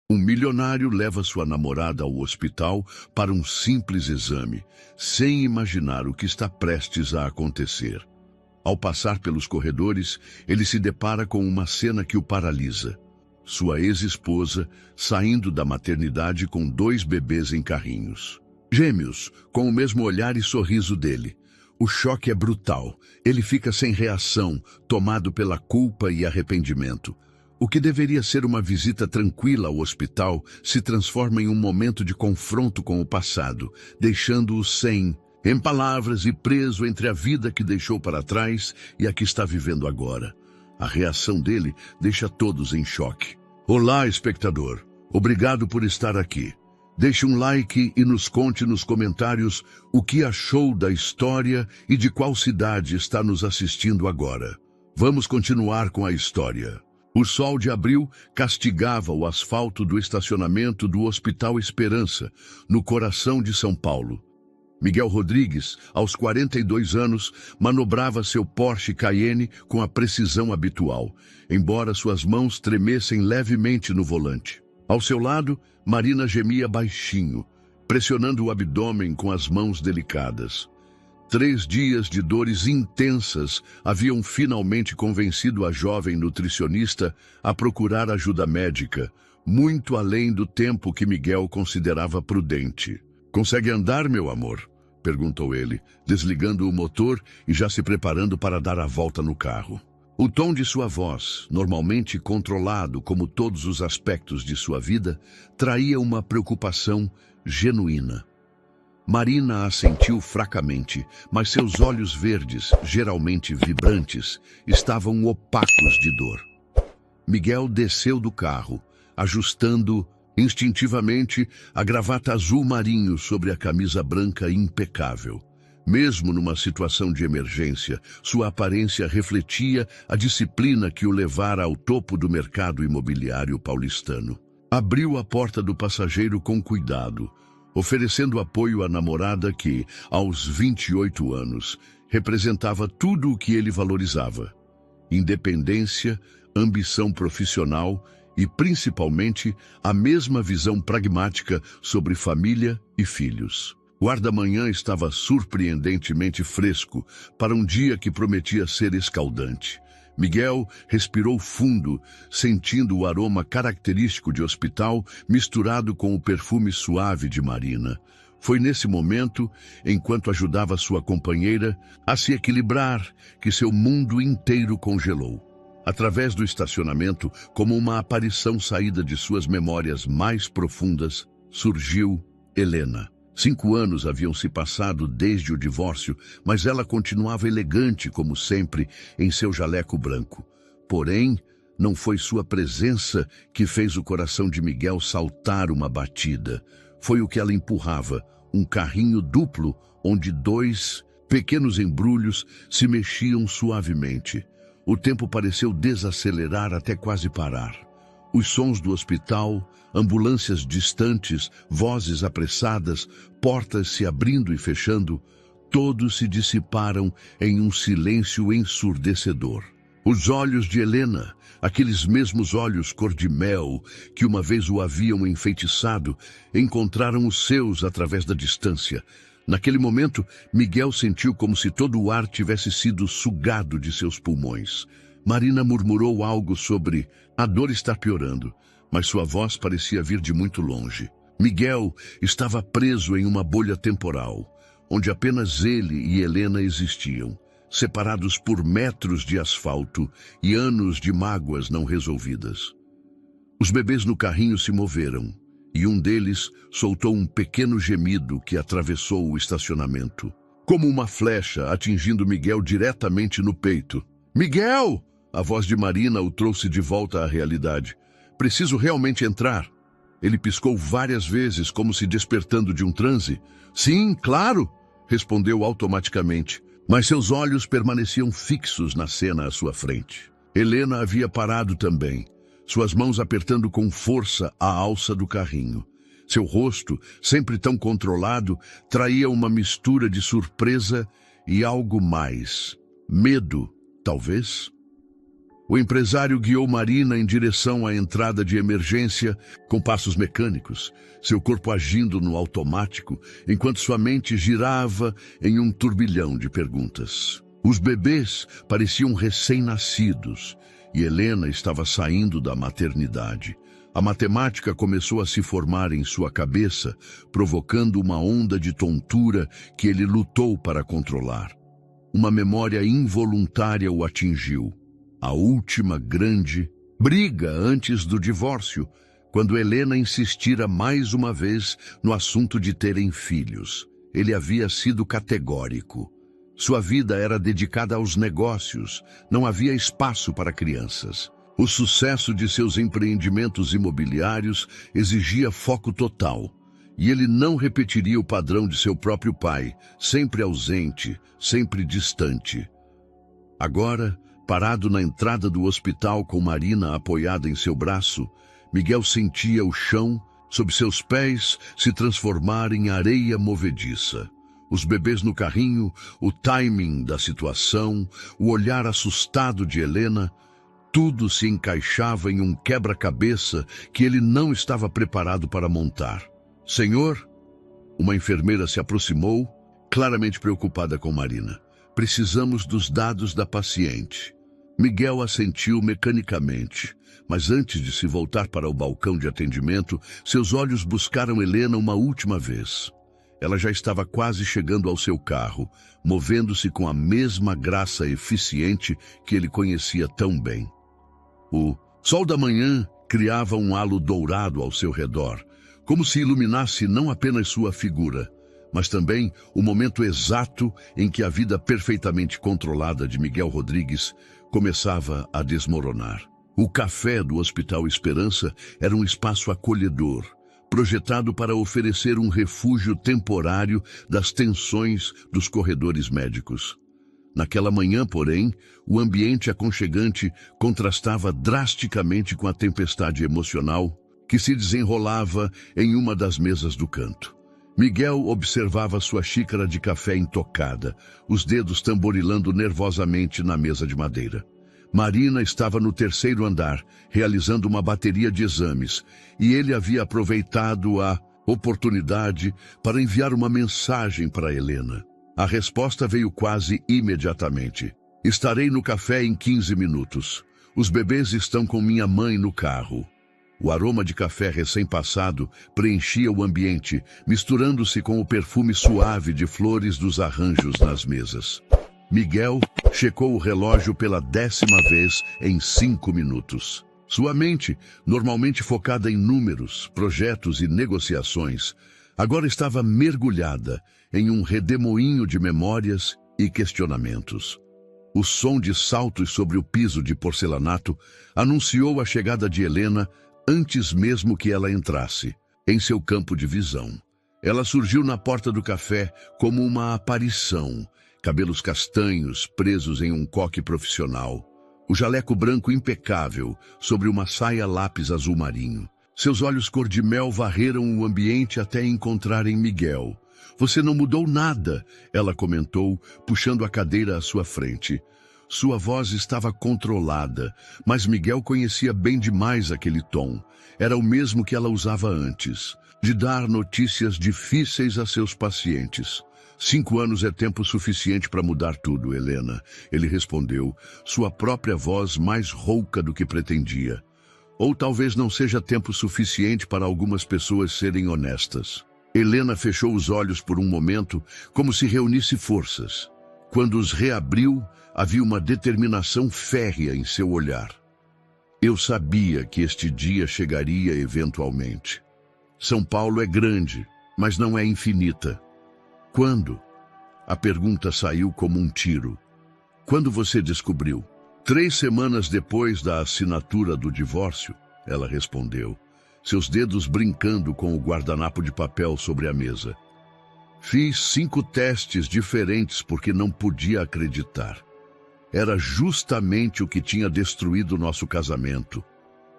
Um milionário leva sua namorada ao hospital para um simples exame, sem imaginar o que está prestes a acontecer. Ao passar pelos corredores, ele se depara com uma cena que o paralisa. Sua ex-esposa saindo da maternidade com 2 bebês em carrinhos. Gêmeos, com o mesmo olhar e sorriso dele. O choque é brutal. Ele fica sem reação, tomado pela culpa e arrependimento. O que deveria ser uma visita tranquila ao hospital se transforma em um momento de confronto com o passado, deixando-o em palavras e preso entre a vida que deixou para trás e a que está vivendo agora. A reação dele deixa todos em choque. Olá, espectador. Obrigado por estar aqui. Deixe um like e nos conte nos comentários o que achou da história e de qual cidade está nos assistindo agora. Vamos continuar com a história. O sol de abril castigava o asfalto do estacionamento do Hospital Esperança, no coração de São Paulo. Miguel Rodrigues, aos 42 anos, manobrava seu Porsche Cayenne com a precisão habitual, embora suas mãos tremessem levemente no volante. Ao seu lado, Marina gemia baixinho, pressionando o abdômen com as mãos delicadas. 3 dias de dores intensas haviam finalmente convencido a jovem nutricionista a procurar ajuda médica, muito além do tempo que Miguel considerava prudente. "Consegue andar, meu amor?" perguntou ele, desligando o motor e já se preparando para dar a volta no carro. O tom de sua voz, normalmente controlado como todos os aspectos de sua vida, traía uma preocupação genuína. Marina assentiu fracamente, mas seus olhos verdes, geralmente vibrantes, estavam opacos de dor. Miguel desceu do carro, ajustando instintivamente a gravata azul marinho sobre a camisa branca impecável. Mesmo numa situação de emergência, sua aparência refletia a disciplina que o levara ao topo do mercado imobiliário paulistano. Abriu a porta do passageiro com cuidado, oferecendo apoio à namorada que, aos 28 anos, representava tudo o que ele valorizava: independência, ambição profissional e, principalmente, a mesma visão pragmática sobre família e filhos. O ar da manhã estava surpreendentemente fresco para um dia que prometia ser escaldante. Miguel respirou fundo, sentindo o aroma característico de hospital misturado com o perfume suave de Marina. Foi nesse momento, enquanto ajudava sua companheira a se equilibrar, que seu mundo inteiro congelou. Através do estacionamento, como uma aparição saída de suas memórias mais profundas, surgiu Helena. 5 anos haviam se passado desde o divórcio, mas ela continuava elegante como sempre em seu jaleco branco. Porém, não foi sua presença que fez o coração de Miguel saltar uma batida. Foi o que ela empurrava, um carrinho duplo onde 2 pequenos embrulhos se mexiam suavemente. O tempo pareceu desacelerar até quase parar. Os sons do hospital, ambulâncias distantes, vozes apressadas, portas se abrindo e fechando, todos se dissiparam em um silêncio ensurdecedor. Os olhos de Helena, aqueles mesmos olhos cor de mel que uma vez o haviam enfeitiçado, encontraram os seus através da distância. Naquele momento, Miguel sentiu como se todo o ar tivesse sido sugado de seus pulmões. Marina murmurou algo sobre "a dor está piorando", mas sua voz parecia vir de muito longe. Miguel estava preso em uma bolha temporal, onde apenas ele e Helena existiam, separados por metros de asfalto e anos de mágoas não resolvidas. Os bebês no carrinho se moveram, e um deles soltou um pequeno gemido que atravessou o estacionamento, como uma flecha atingindo Miguel diretamente no peito. "Miguel!" A voz de Marina o trouxe de volta à realidade. "Preciso realmente entrar." Ele piscou várias vezes, como se despertando de um transe. "Sim, claro!" respondeu automaticamente, mas seus olhos permaneciam fixos na cena à sua frente. Helena havia parado também, suas mãos apertando com força a alça do carrinho. Seu rosto, sempre tão controlado, traía uma mistura de surpresa e algo mais. Medo, talvez? O empresário guiou Marina em direção à entrada de emergência com passos mecânicos, seu corpo agindo no automático, enquanto sua mente girava em um turbilhão de perguntas. Os bebês pareciam recém-nascidos e Helena estava saindo da maternidade. A matemática começou a se formar em sua cabeça, provocando uma onda de tontura que ele lutou para controlar. Uma memória involuntária o atingiu. A última grande briga antes do divórcio, quando Helena insistira mais uma vez no assunto de terem filhos. Ele havia sido categórico. Sua vida era dedicada aos negócios, não havia espaço para crianças. O sucesso de seus empreendimentos imobiliários exigia foco total, e ele não repetiria o padrão de seu próprio pai, sempre ausente, sempre distante. Agora, parado na entrada do hospital com Marina apoiada em seu braço, Miguel sentia o chão, sob seus pés, se transformar em areia movediça. Os bebês no carrinho, o timing da situação, o olhar assustado de Helena, tudo se encaixava em um quebra-cabeça que ele não estava preparado para montar. Senhor, uma enfermeira se aproximou, claramente preocupada com Marina. Precisamos dos dados da paciente. Miguel assentiu mecanicamente, mas antes de se voltar para o balcão de atendimento, seus olhos buscaram Helena uma última vez. Ela já estava quase chegando ao seu carro, movendo-se com a mesma graça eficiente que ele conhecia tão bem. O sol da manhã criava um halo dourado ao seu redor, como se iluminasse não apenas sua figura, mas também o momento exato em que a vida perfeitamente controlada de Miguel Rodrigues começava a desmoronar. O café do Hospital Esperança era um espaço acolhedor, projetado para oferecer um refúgio temporário das tensões dos corredores médicos. Naquela manhã, porém, o ambiente aconchegante contrastava drasticamente com a tempestade emocional que se desenrolava em uma das mesas do canto. Miguel observava sua xícara de café intocada, os dedos tamborilando nervosamente na mesa de madeira. Marina estava no terceiro andar, realizando uma bateria de exames, e ele havia aproveitado a oportunidade para enviar uma mensagem para Helena. A resposta veio quase imediatamente. Estarei no café em 15 minutos. Os bebês estão com minha mãe no carro. O aroma de café recém-passado preenchia o ambiente, misturando-se com o perfume suave de flores dos arranjos nas mesas. Miguel checou o relógio pela 10ª vez em 5 minutos. Sua mente, normalmente focada em números, projetos e negociações, agora estava mergulhada em um redemoinho de memórias e questionamentos. O som de saltos sobre o piso de porcelanato anunciou a chegada de Helena antes mesmo que ela entrasse em seu campo de visão. Ela surgiu na porta do café como uma aparição, cabelos castanhos presos em um coque profissional, o jaleco branco impecável sobre uma saia lápis azul marinho. Seus olhos cor de mel varreram o ambiente até encontrarem Miguel. Você não mudou nada, ela comentou, puxando a cadeira à sua frente. Sua voz estava controlada, mas Miguel conhecia bem demais aquele tom. Era o mesmo que ela usava antes, de dar notícias difíceis a seus pacientes. 5 anos é tempo suficiente para mudar tudo, Helena, ele respondeu, sua própria voz mais rouca do que pretendia. Ou talvez não seja tempo suficiente para algumas pessoas serem honestas. Helena fechou os olhos por um momento, como se reunisse forças. Quando os reabriu, havia uma determinação férrea em seu olhar. Eu sabia que este dia chegaria eventualmente. São Paulo é grande, mas não é infinita. Quando? A pergunta saiu como um tiro. Quando você descobriu? 3 semanas depois da assinatura do divórcio, ela respondeu, seus dedos brincando com o guardanapo de papel sobre a mesa. Fiz 5 testes diferentes porque não podia acreditar. Era justamente o que tinha destruído nosso casamento.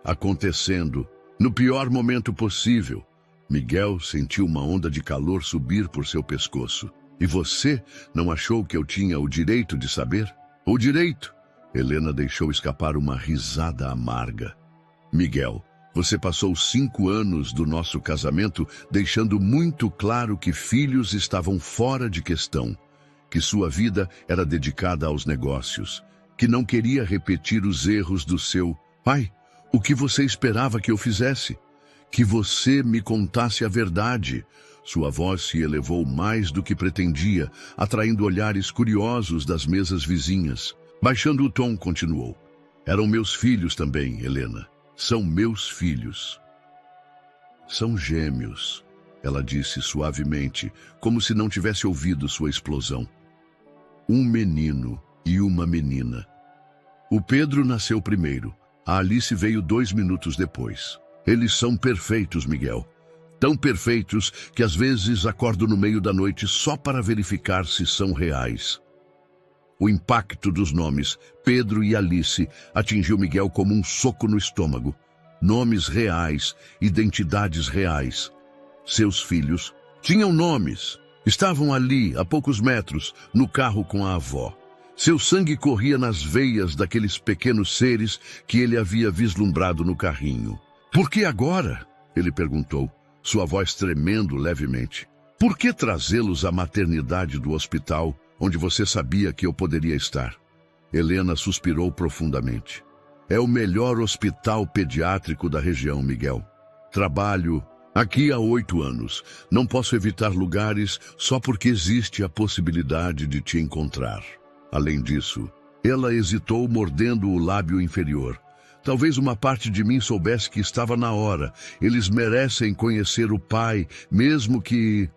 Acontecendo, no pior momento possível. Miguel sentiu uma onda de calor subir por seu pescoço. E você não achou que eu tinha o direito de saber? O direito? Helena deixou escapar uma risada amarga. Miguel, você passou 5 anos do nosso casamento deixando muito claro que filhos estavam fora de questão, que sua vida era dedicada aos negócios, que não queria repetir os erros do seu pai. O que você esperava que eu fizesse? Que você me contasse a verdade. Sua voz se elevou mais do que pretendia, atraindo olhares curiosos das mesas vizinhas. Baixando o tom, continuou. Eram meus filhos também, Helena. São meus filhos. São gêmeos, ela disse suavemente, como se não tivesse ouvido sua explosão. Um menino e uma menina. O Pedro nasceu primeiro. A Alice veio 2 minutos depois. Eles são perfeitos, Miguel. Tão perfeitos que às vezes acordo no meio da noite só para verificar se são reais. O impacto dos nomes, Pedro e Alice, atingiu Miguel como um soco no estômago. Nomes reais, identidades reais. Seus filhos tinham nomes. Estavam ali, a poucos metros, no carro com a avó. Seu sangue corria nas veias daqueles pequenos seres que ele havia vislumbrado no carrinho. Por que agora? Ele perguntou, sua voz tremendo levemente. Por que trazê-los à maternidade do hospital, onde você sabia que eu poderia estar? Helena suspirou profundamente. É o melhor hospital pediátrico da região, Miguel. Trabalho aqui há 8 anos. Não posso evitar lugares só porque existe a possibilidade de te encontrar. Além disso, ela hesitou, mordendo o lábio inferior. Talvez uma parte de mim soubesse que estava na hora. Eles merecem conhecer o pai, mesmo que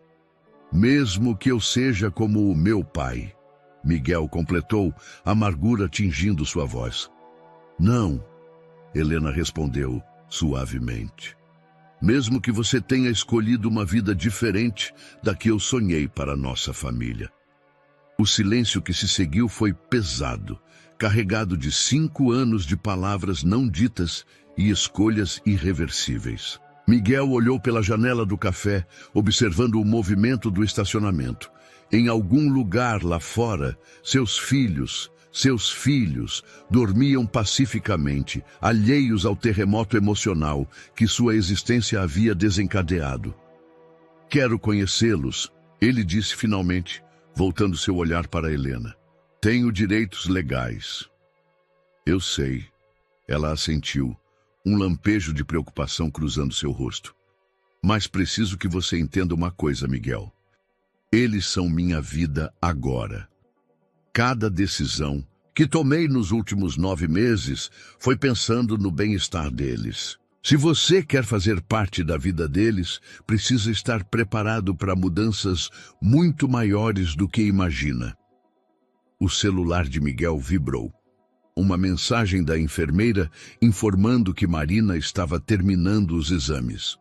eu seja como o meu pai. Miguel completou, amargura tingindo sua voz. Não, Helena respondeu suavemente. Mesmo que você tenha escolhido uma vida diferente da que eu sonhei para nossa família. O silêncio que se seguiu foi pesado, carregado de 5 anos de palavras não ditas e escolhas irreversíveis. Miguel olhou pela janela do café, observando o movimento do estacionamento. Em algum lugar lá fora, seus filhos, dormiam pacificamente, alheios ao terremoto emocional que sua existência havia desencadeado. Quero conhecê-los, ele disse finalmente, voltando seu olhar para Helena. Tenho direitos legais. Eu sei. Ela assentiu, um lampejo de preocupação cruzando seu rosto. Mas preciso que você entenda uma coisa, Miguel. Eles são minha vida agora. Cada decisão que tomei nos últimos 9 meses foi pensando no bem-estar deles. Se você quer fazer parte da vida deles, precisa estar preparado para mudanças muito maiores do que imagina. O celular de Miguel vibrou. Uma mensagem da enfermeira informando que Marina estava terminando os exames.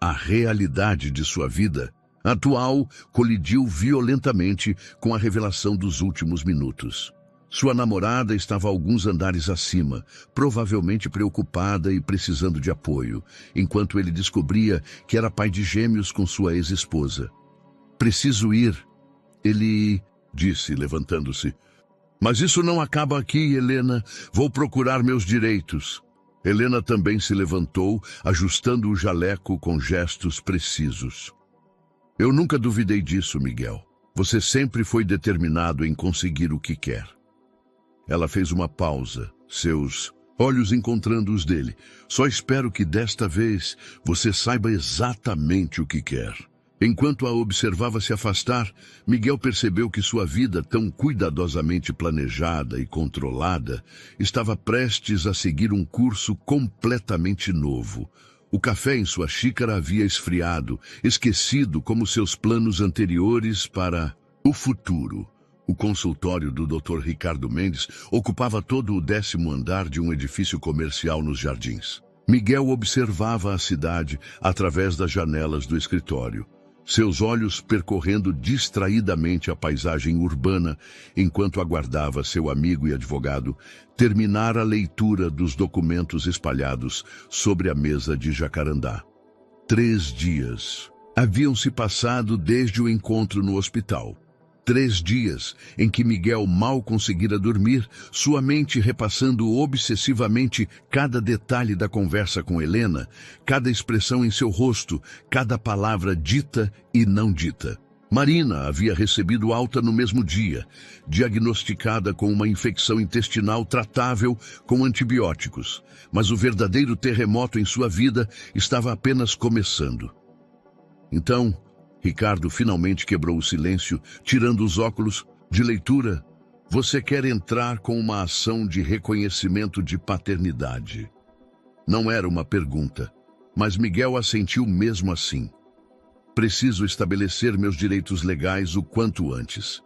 A realidade de sua vida atual colidiu violentamente com a revelação dos últimos minutos. Sua namorada estava alguns andares acima, provavelmente preocupada e precisando de apoio, enquanto ele descobria que era pai de gêmeos com sua ex-esposa. Preciso ir, ele disse, levantando-se. Mas isso não acaba aqui, Helena. Vou procurar meus direitos. Helena também se levantou, ajustando o jaleco com gestos precisos. Eu nunca duvidei disso, Miguel. Você sempre foi determinado em conseguir o que quer. Ela fez uma pausa, seus olhos encontrando os dele. Só espero que desta vez você saiba exatamente o que quer. Enquanto a observava se afastar, Miguel percebeu que sua vida, tão cuidadosamente planejada e controlada, estava prestes a seguir um curso completamente novo. O café em sua xícara havia esfriado, esquecido como seus planos anteriores para o futuro. O consultório do Dr. Ricardo Mendes ocupava todo o 10º andar de um edifício comercial nos jardins. Miguel observava a cidade através das janelas do escritório, seus olhos percorrendo distraidamente a paisagem urbana enquanto aguardava seu amigo e advogado terminar a leitura dos documentos espalhados sobre a mesa de jacarandá. 3 dias haviam se passado desde o encontro no hospital. 3 dias em que Miguel mal conseguira dormir, sua mente repassando obsessivamente cada detalhe da conversa com Helena, cada expressão em seu rosto, cada palavra dita e não dita. Marina havia recebido alta no mesmo dia, diagnosticada com uma infecção intestinal tratável com antibióticos, mas o verdadeiro terremoto em sua vida estava apenas começando. Então, Ricardo finalmente quebrou o silêncio, tirando os óculos de leitura. Você quer entrar com uma ação de reconhecimento de paternidade. Não era uma pergunta, mas Miguel assentiu mesmo assim. Preciso estabelecer meus direitos legais o quanto antes.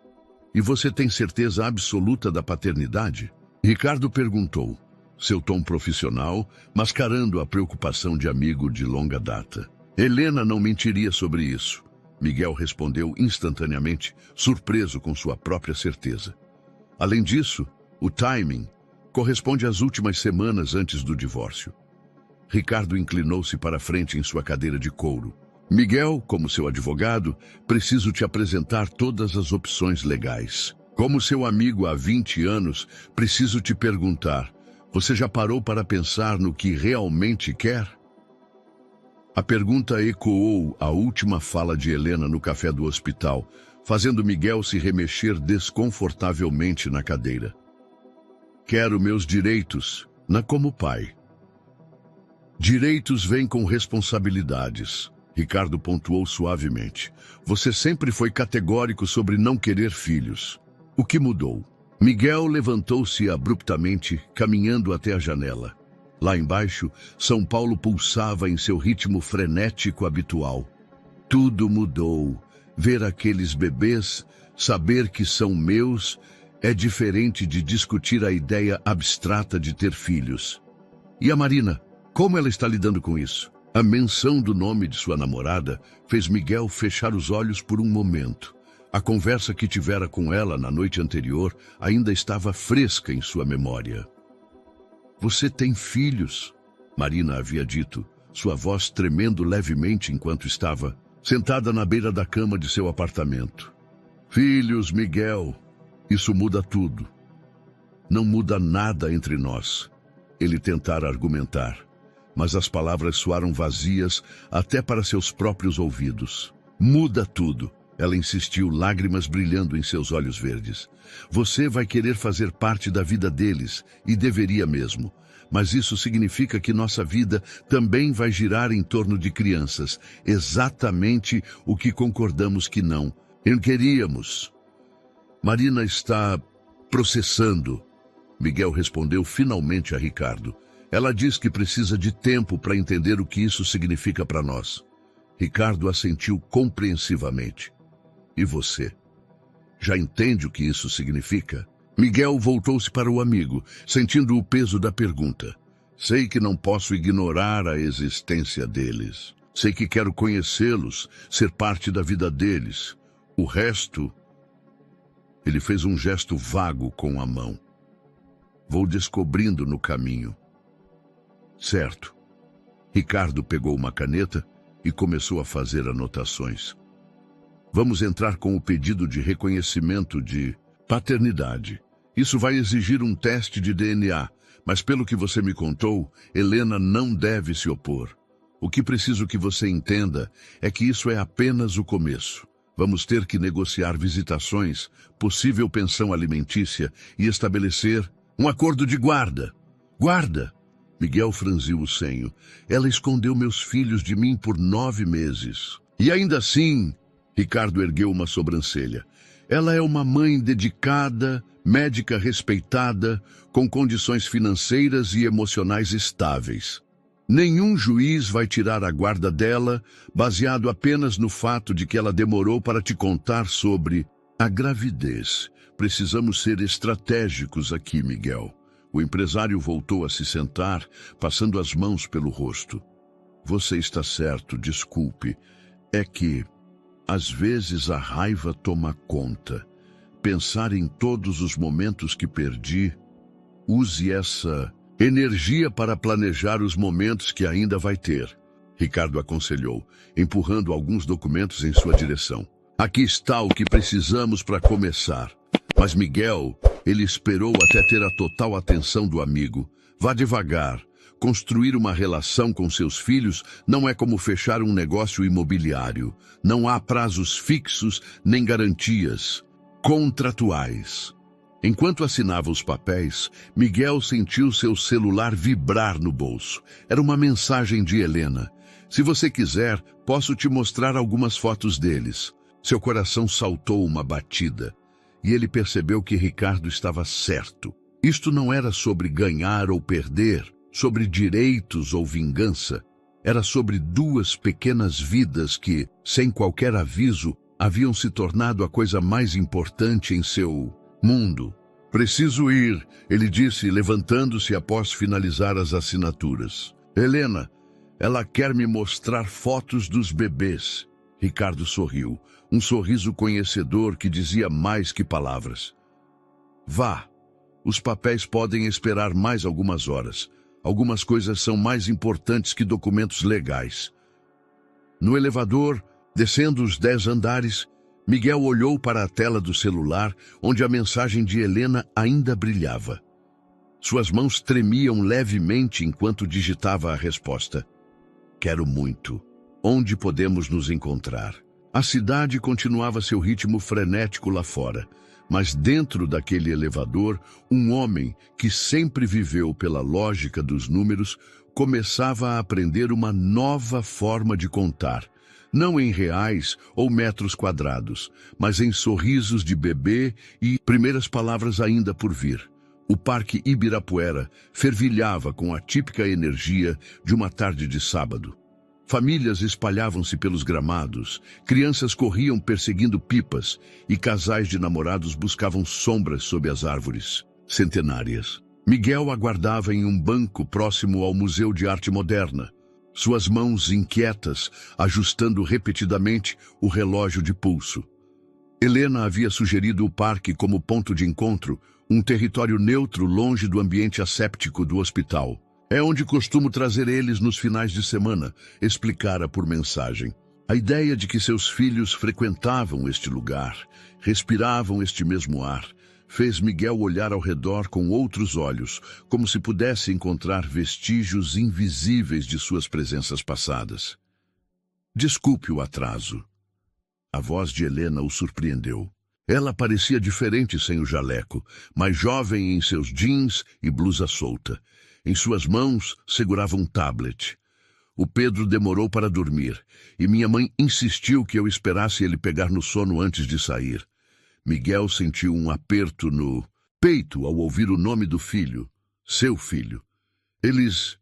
E você tem certeza absoluta da paternidade? Ricardo perguntou, seu tom profissional, mascarando a preocupação de amigo de longa data. Helena não mentiria sobre isso. Miguel respondeu instantaneamente, surpreso com sua própria certeza. Além disso, o timing corresponde às últimas semanas antes do divórcio. Ricardo inclinou-se para frente em sua cadeira de couro. Miguel, como seu advogado, preciso te apresentar todas as opções legais. Como seu amigo há 20 anos, preciso te perguntar, você já parou para pensar no que realmente quer? A pergunta ecoou a última fala de Helena no café do hospital, fazendo Miguel se remexer desconfortavelmente na cadeira. Quero meus direitos, como pai. Direitos vêm com responsabilidades. Ricardo pontuou suavemente. Você sempre foi categórico sobre não querer filhos. O que mudou? Miguel levantou-se abruptamente, caminhando até a janela. Lá embaixo, São Paulo pulsava em seu ritmo frenético habitual. Tudo mudou. Ver aqueles bebês, saber que são meus, é diferente de discutir a ideia abstrata de ter filhos. E a Marina? Como ela está lidando com isso? A menção do nome de sua namorada fez Miguel fechar os olhos por um momento. A conversa que tivera com ela na noite anterior ainda estava fresca em sua memória. Você tem filhos? Marina havia dito, sua voz tremendo levemente enquanto estava sentada na beira da cama de seu apartamento. Filhos, Miguel, isso muda tudo. Não muda nada entre nós. Ele tentara argumentar, mas as palavras soaram vazias até para seus próprios ouvidos. Muda tudo, ela insistiu, lágrimas brilhando em seus olhos verdes. Você vai querer fazer parte da vida deles, e deveria mesmo. Mas isso significa que nossa vida também vai girar em torno de crianças. Exatamente o que concordamos que não queríamos. Marina está processando. Miguel respondeu finalmente a Ricardo. Ela diz que precisa de tempo para entender o que isso significa para nós. Ricardo assentiu compreensivamente. E você? Já entende o que isso significa? Miguel voltou-se para o amigo, sentindo o peso da pergunta. Sei que não posso ignorar a existência deles. Sei que quero conhecê-los, ser parte da vida deles. O resto... Ele fez um gesto vago com a mão. Vou descobrindo no caminho. Certo. Ricardo pegou uma caneta e começou a fazer anotações. Vamos entrar com o pedido de reconhecimento de paternidade. Isso vai exigir um teste de DNA, mas pelo que você me contou, Helena não deve se opor. O que preciso que você entenda é que isso é apenas o começo. Vamos ter que negociar visitações, possível pensão alimentícia e estabelecer um acordo de guarda. Guarda! Miguel franziu o senho. Ela escondeu meus filhos de mim por 9 meses. E ainda assim, Ricardo ergueu uma sobrancelha. Ela é uma mãe dedicada, médica respeitada, com condições financeiras e emocionais estáveis. Nenhum juiz vai tirar a guarda dela, baseado apenas no fato de que ela demorou para te contar sobre a gravidez. Precisamos ser estratégicos aqui, Miguel. O empresário voltou a se sentar, passando as mãos pelo rosto. Você está certo, desculpe. É que, às vezes, a raiva toma conta. Pensar em todos os momentos que perdi. Use essa energia para planejar os momentos que ainda vai ter. Ricardo aconselhou, empurrando alguns documentos em sua direção. Aqui está o que precisamos para começar. Mas Miguel, ele esperou até ter a total atenção do amigo. Vá devagar. Construir uma relação com seus filhos não é como fechar um negócio imobiliário. Não há prazos fixos nem garantias contratuais. Enquanto assinava os papéis, Miguel sentiu seu celular vibrar no bolso. Era uma mensagem de Helena. Se você quiser, posso te mostrar algumas fotos deles. Seu coração saltou uma batida. E ele percebeu que Ricardo estava certo. Isto não era sobre ganhar ou perder, sobre direitos ou vingança. Era sobre duas pequenas vidas que, sem qualquer aviso, haviam se tornado a coisa mais importante em seu mundo. Preciso ir, ele disse, levantando-se após finalizar as assinaturas. Helena, ela quer me mostrar fotos dos bebês. Ricardo sorriu, um sorriso conhecedor que dizia mais que palavras. Vá, os papéis podem esperar mais algumas horas. Algumas coisas são mais importantes que documentos legais. No elevador, descendo os 10 andares, Miguel olhou para a tela do celular, onde a mensagem de Helena ainda brilhava. Suas mãos tremiam levemente enquanto digitava a resposta. Quero muito. Onde podemos nos encontrar? A cidade continuava seu ritmo frenético lá fora, mas dentro daquele elevador, um homem que sempre viveu pela lógica dos números começava a aprender uma nova forma de contar. Não em reais ou metros quadrados, mas em sorrisos de bebê e primeiras palavras ainda por vir. O Parque Ibirapuera fervilhava com a típica energia de uma tarde de sábado. Famílias espalhavam-se pelos gramados, crianças corriam perseguindo pipas e casais de namorados buscavam sombras sob as árvores centenárias. Miguel aguardava em um banco próximo ao Museu de Arte Moderna, suas mãos inquietas, ajustando repetidamente o relógio de pulso. Helena havia sugerido o parque como ponto de encontro, um território neutro longe do ambiente asséptico do hospital. É onde costumo trazer eles nos finais de semana, explicara por mensagem. A ideia de que seus filhos frequentavam este lugar, respiravam este mesmo ar, fez Miguel olhar ao redor com outros olhos, como se pudesse encontrar vestígios invisíveis de suas presenças passadas. Desculpe o atraso. A voz de Helena o surpreendeu. Ela parecia diferente sem o jaleco, mais jovem em seus jeans e blusa solta. Em suas mãos segurava um tablet. O Pedro demorou para dormir, e minha mãe insistiu que eu esperasse ele pegar no sono antes de sair. Miguel sentiu um aperto no peito ao ouvir o nome do filho, seu filho. Eles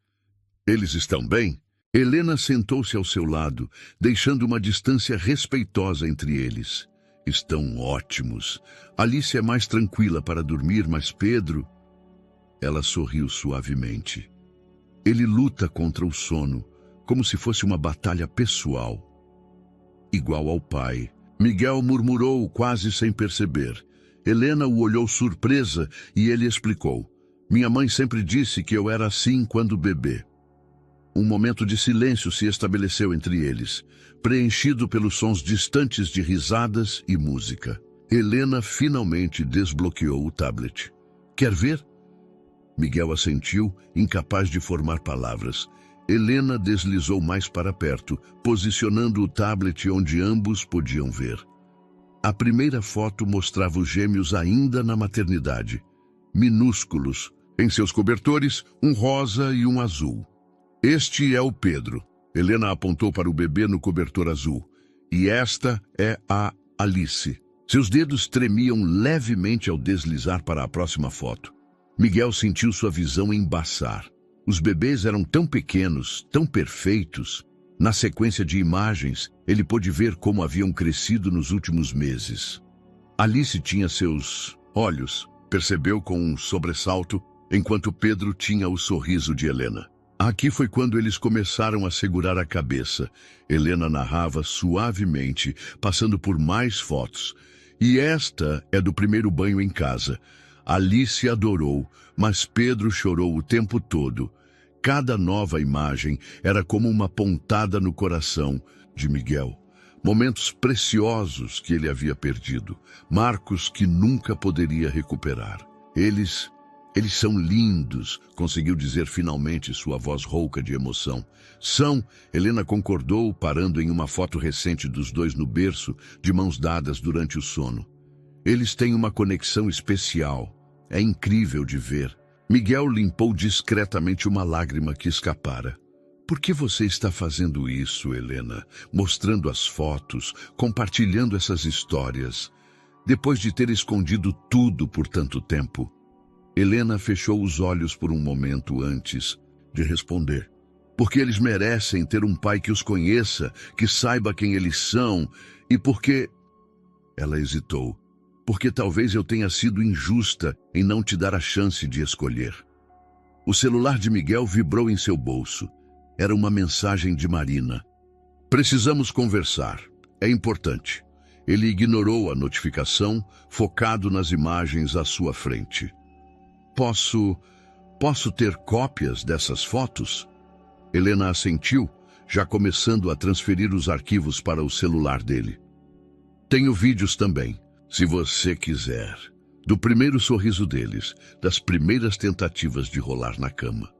estão bem? Helena sentou-se ao seu lado, deixando uma distância respeitosa entre eles. Estão ótimos. Alice é mais tranquila para dormir, mas Pedro... Ela sorriu suavemente. Ele luta contra o sono, como se fosse uma batalha pessoal. Igual ao pai. Miguel murmurou quase sem perceber. Helena o olhou surpresa e ele explicou. Minha mãe sempre disse que eu era assim quando bebê. Um momento de silêncio se estabeleceu entre eles, preenchido pelos sons distantes de risadas e música. Helena finalmente desbloqueou o tablet. Quer ver? Miguel assentiu, incapaz de formar palavras. Helena deslizou mais para perto, posicionando o tablet onde ambos podiam ver. A primeira foto mostrava os gêmeos ainda na maternidade, minúsculos, em seus cobertores, um rosa e um azul. Este é o Pedro. Helena apontou para o bebê no cobertor azul. E esta é a Alice. Seus dedos tremiam levemente ao deslizar para a próxima foto. Miguel sentiu sua visão embaçar. Os bebês eram tão pequenos, tão perfeitos. Na sequência de imagens, ele pôde ver como haviam crescido nos últimos meses. Alice tinha seus olhos, percebeu com um sobressalto, enquanto Pedro tinha o sorriso de Helena. Aqui foi quando eles começaram a segurar a cabeça. Helena narrava suavemente, passando por mais fotos. E esta é do primeiro banho em casa. Alice adorou, mas Pedro chorou o tempo todo. Cada nova imagem era como uma pontada no coração de Miguel. momentos preciosos que ele havia perdido, marcos que nunca poderia recuperar. Eles são lindos, conseguiu dizer finalmente, sua voz rouca de emoção. São, Helena concordou, parando em uma foto recente dos dois no berço, de mãos dadas durante o sono. Eles têm uma conexão especial. É incrível de ver. Miguel limpou discretamente uma lágrima que escapara. Por que você está fazendo isso, Helena? Mostrando as fotos, compartilhando essas histórias, depois de ter escondido tudo por tanto tempo? Helena fechou os olhos por um momento antes de responder. Porque eles merecem ter um pai que os conheça, que saiba quem eles são, e porque... Ela hesitou. Porque talvez eu tenha sido injusta em não te dar a chance de escolher. O celular de Miguel vibrou em seu bolso. Era uma mensagem de Marina. Precisamos conversar. É importante. Ele ignorou a notificação, focado nas imagens à sua frente. Posso ter cópias dessas fotos? Helena assentiu, já começando a transferir os arquivos para o celular dele. Tenho vídeos também, se você quiser. Do primeiro sorriso deles, das primeiras tentativas de rolar na cama.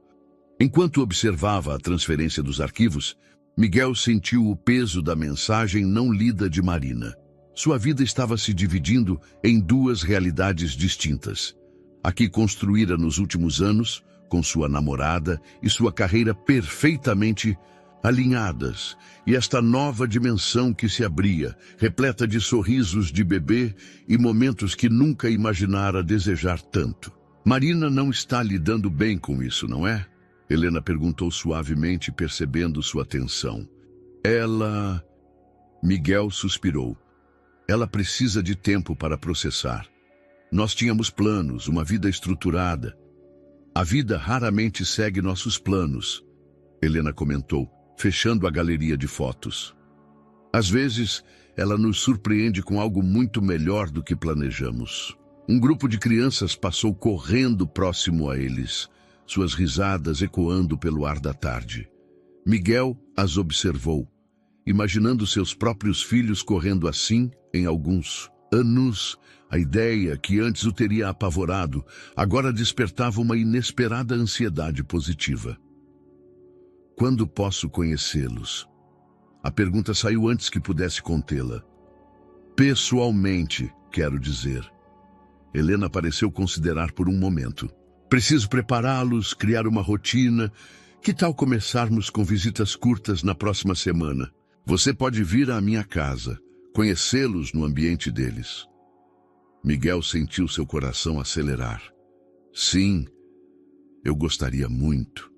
Enquanto observava a transferência dos arquivos, Miguel sentiu o peso da mensagem não lida de Marina. Sua vida estava se dividindo em duas realidades distintas. A que construíra nos últimos anos, com sua namorada e sua carreira perfeitamente alinhadas, e esta nova dimensão que se abria, repleta de sorrisos de bebê e momentos que nunca imaginara desejar tanto. Marina não está lidando bem com isso, não é? Helena perguntou suavemente, percebendo sua tensão. Ela... Miguel suspirou. Ela precisa de tempo para processar. Nós tínhamos planos, uma vida estruturada. A vida raramente segue nossos planos, Helena comentou, fechando a galeria de fotos. Às vezes, ela nos surpreende com algo muito melhor do que planejamos. Um grupo de crianças passou correndo próximo a eles, suas risadas ecoando pelo ar da tarde. Miguel as observou, imaginando seus próprios filhos correndo assim em alguns anos. A ideia, que antes o teria apavorado, agora despertava uma inesperada ansiedade positiva. Quando posso conhecê-los? A pergunta saiu antes que pudesse contê-la. Pessoalmente, quero dizer. Helena pareceu considerar por um momento. Preciso prepará-los, criar uma rotina. Que tal começarmos com visitas curtas na próxima semana? Você pode vir à minha casa, conhecê-los no ambiente deles. Miguel sentiu seu coração acelerar. Sim, eu gostaria muito.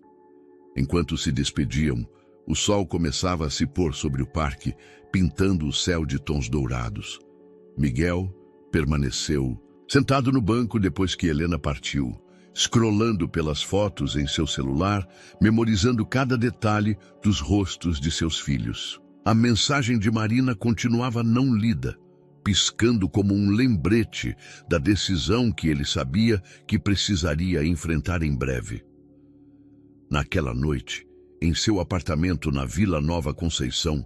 Enquanto se despediam, o sol começava a se pôr sobre o parque, pintando o céu de tons dourados. Miguel permaneceu sentado no banco depois que Helena partiu, scrollando pelas fotos em seu celular, memorizando cada detalhe dos rostos de seus filhos. A mensagem de Marina continuava não lida, piscando como um lembrete da decisão que ele sabia que precisaria enfrentar em breve. Naquela noite, em seu apartamento na Vila Nova Conceição,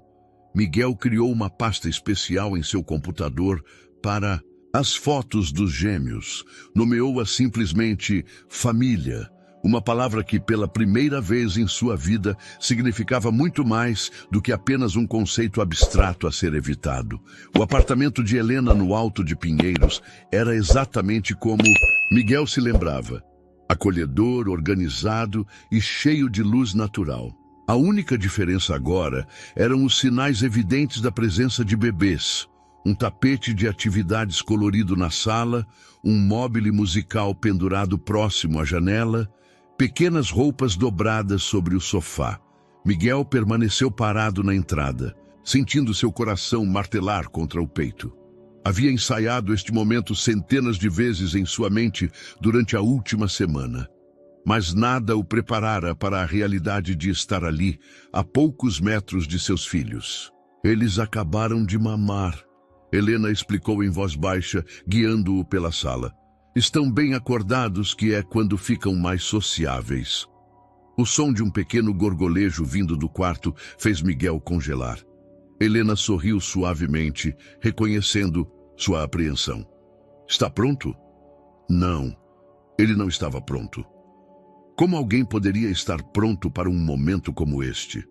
Miguel criou uma pasta especial em seu computador para as fotos dos gêmeos. Nomeou-a simplesmente família, uma palavra que pela primeira vez em sua vida significava muito mais do que apenas um conceito abstrato a ser evitado. O apartamento de Helena no Alto de Pinheiros era exatamente como Miguel se lembrava. Acolhedor, organizado e cheio de luz natural. A única diferença agora eram os sinais evidentes da presença de bebês. Um tapete de atividades colorido na sala, um mobile musical pendurado próximo à janela, pequenas roupas dobradas sobre o sofá. Miguel permaneceu parado na entrada, sentindo seu coração martelar contra o peito. Havia ensaiado este momento centenas de vezes em sua mente durante a última semana. Mas nada o preparara para a realidade de estar ali, a poucos metros de seus filhos. Eles acabaram de mamar, Helena explicou em voz baixa, guiando-o pela sala. Estão bem acordados, que é quando ficam mais sociáveis. O som de um pequeno gorgolejo vindo do quarto fez Miguel congelar. Helena sorriu suavemente, reconhecendo sua apreensão. Está pronto? Não, ele não estava pronto. Como alguém poderia estar pronto para um momento como este?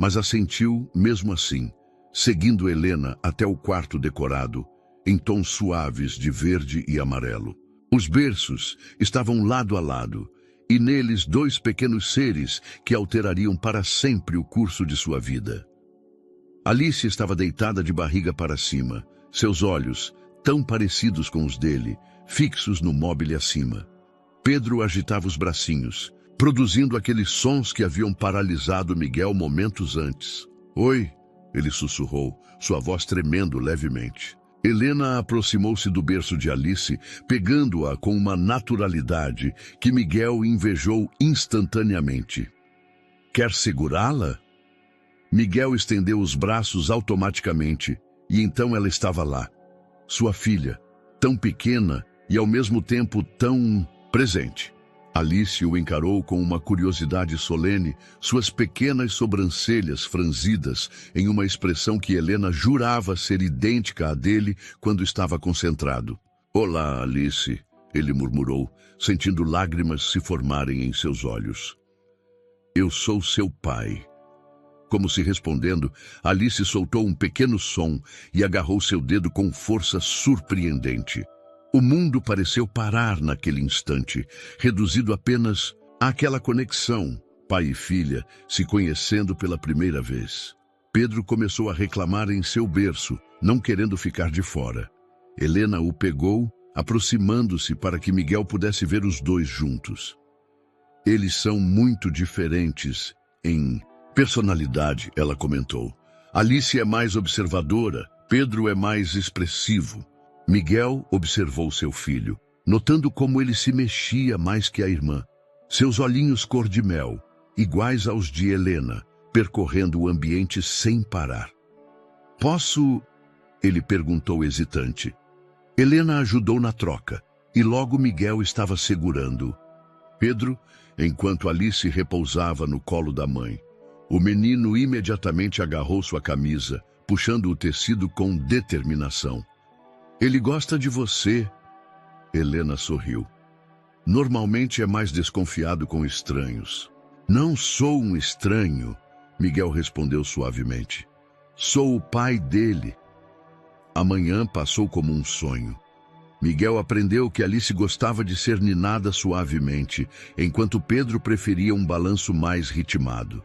Mas assentiu mesmo assim, seguindo Helena até o quarto decorado, em tons suaves de verde e amarelo. Os berços estavam lado a lado, e neles 2 pequenos seres que alterariam para sempre o curso de sua vida. Alice estava deitada de barriga para cima, seus olhos, tão parecidos com os dele, fixos no móvel acima. Pedro agitava os bracinhos, produzindo aqueles sons que haviam paralisado Miguel momentos antes. Oi, ele sussurrou, sua voz tremendo levemente. Helena aproximou-se do berço de Alice, pegando-a com uma naturalidade que Miguel invejou instantaneamente. Quer segurá-la? Miguel estendeu os braços automaticamente, e então ela estava lá. Sua filha, tão pequena e ao mesmo tempo tão presente. Alice o encarou com uma curiosidade solene, suas pequenas sobrancelhas franzidas em uma expressão que Helena jurava ser idêntica à dele quando estava concentrado. Olá, Alice, ele murmurou, sentindo lágrimas se formarem em seus olhos. Eu sou seu pai. Como se respondendo, Alice soltou um pequeno som e agarrou seu dedo com força surpreendente. O mundo pareceu parar naquele instante, reduzido apenas àquela conexão, pai e filha, se conhecendo pela primeira vez. Pedro começou a reclamar em seu berço, não querendo ficar de fora. Helena o pegou, aproximando-se para que Miguel pudesse ver os 2 juntos. Eles são muito diferentes em personalidade, ela comentou. Alice é mais observadora, Pedro é mais expressivo. Miguel observou seu filho, notando como ele se mexia mais que a irmã. Seus olhinhos cor de mel, iguais aos de Helena, percorrendo o ambiente sem parar. Posso? Ele perguntou hesitante. Helena ajudou na troca, e logo Miguel estava segurando Pedro, enquanto Alice repousava no colo da mãe. O menino imediatamente agarrou sua camisa, puxando o tecido com determinação. Ele gosta de você, Helena sorriu. Normalmente é mais desconfiado com estranhos. Não sou um estranho, Miguel respondeu suavemente. Sou o pai dele. A manhã passou como um sonho. Miguel aprendeu que Alice gostava de ser ninada suavemente, enquanto Pedro preferia um balanço mais ritmado.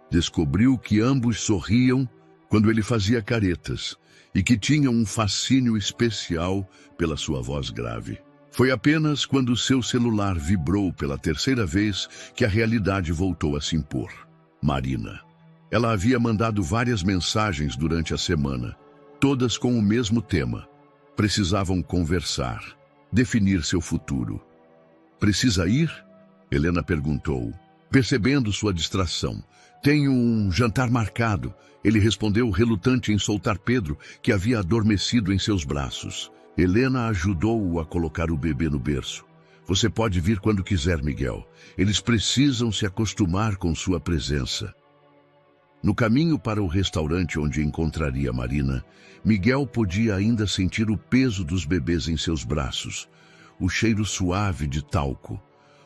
Descobriu que ambos sorriam quando ele fazia caretas, e que tinham um fascínio especial pela sua voz grave. Foi apenas quando seu celular vibrou pela 3ª vez que a realidade voltou a se impor. Marina. Ela havia mandado várias mensagens durante a semana, todas com o mesmo tema. Precisavam conversar, definir seu futuro. Precisa ir? Helena perguntou, percebendo sua distração. Tenho um jantar marcado. Ele respondeu, relutante em soltar Pedro, que havia adormecido em seus braços. Helena ajudou-o a colocar o bebê no berço. Você pode vir quando quiser, Miguel. Eles precisam se acostumar com sua presença. No caminho para o restaurante onde encontraria Marina, Miguel podia ainda sentir o peso dos bebês em seus braços, o cheiro suave de talco,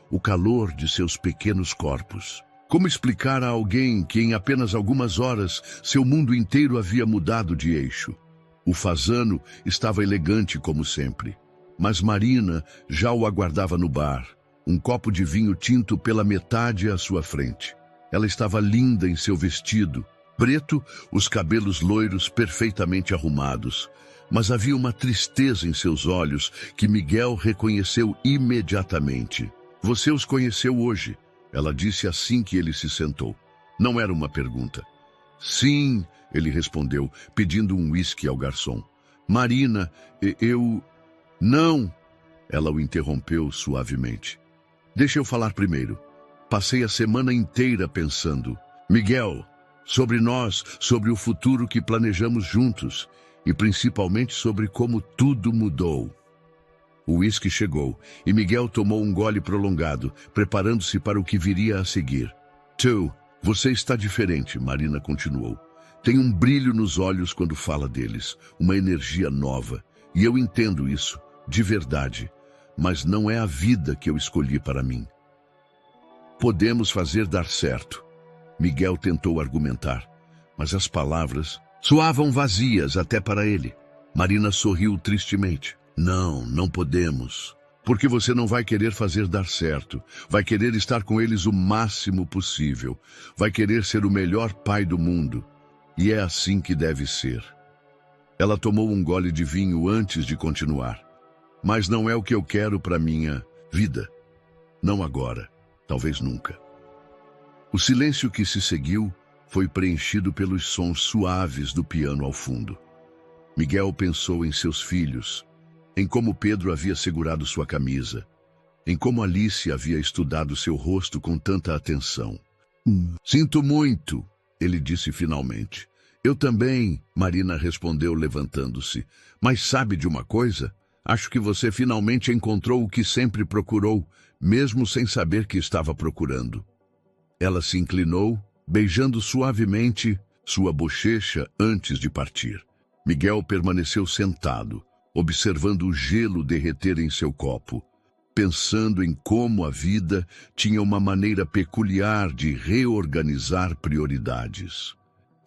o calor de seus pequenos corpos. Como explicar a alguém que em apenas algumas horas seu mundo inteiro havia mudado de eixo? O fazano estava elegante como sempre, mas Marina já o aguardava no bar, um copo de vinho tinto pela metade à sua frente. Ela estava linda em seu vestido, preto, os cabelos loiros perfeitamente arrumados, mas havia uma tristeza em seus olhos que Miguel reconheceu imediatamente. Você os conheceu hoje? Ela disse assim que ele se sentou. Não era uma pergunta. Sim, ele respondeu, pedindo um uísque ao garçom. Marina, eu... Não! Ela o interrompeu suavemente. Deixa eu falar primeiro. Passei a semana inteira pensando. Miguel, sobre nós, sobre o futuro que planejamos juntos, e principalmente sobre como tudo mudou. O uísque chegou, e Miguel tomou um gole prolongado, preparando-se para o que viria a seguir. Você está diferente, Marina continuou. Tem um brilho nos olhos quando fala deles, uma energia nova. E eu entendo isso, de verdade. Mas não é a vida que eu escolhi para mim. Podemos fazer dar certo. Miguel tentou argumentar, mas as palavras soavam vazias até para ele. Marina sorriu tristemente. Não podemos. Porque você não vai querer fazer dar certo. Vai querer estar com eles o máximo possível. Vai querer ser o melhor pai do mundo. E é assim que deve ser. Ela tomou um gole de vinho antes de continuar. Mas não é o que eu quero para minha vida. Não agora. Talvez nunca. O silêncio que se seguiu foi preenchido pelos sons suaves do piano ao fundo. Miguel pensou em seus filhos, em como Pedro havia segurado sua camisa, em como Alice havia estudado seu rosto com tanta atenção. Sinto muito, ele disse finalmente. Eu também, Marina respondeu levantando-se. Mas sabe de uma coisa? Acho que você finalmente encontrou o que sempre procurou, mesmo sem saber que estava procurando. Ela se inclinou, beijando suavemente sua bochecha antes de partir. Miguel permaneceu sentado, observando o gelo derreter em seu copo, pensando em como a vida tinha uma maneira peculiar de reorganizar prioridades.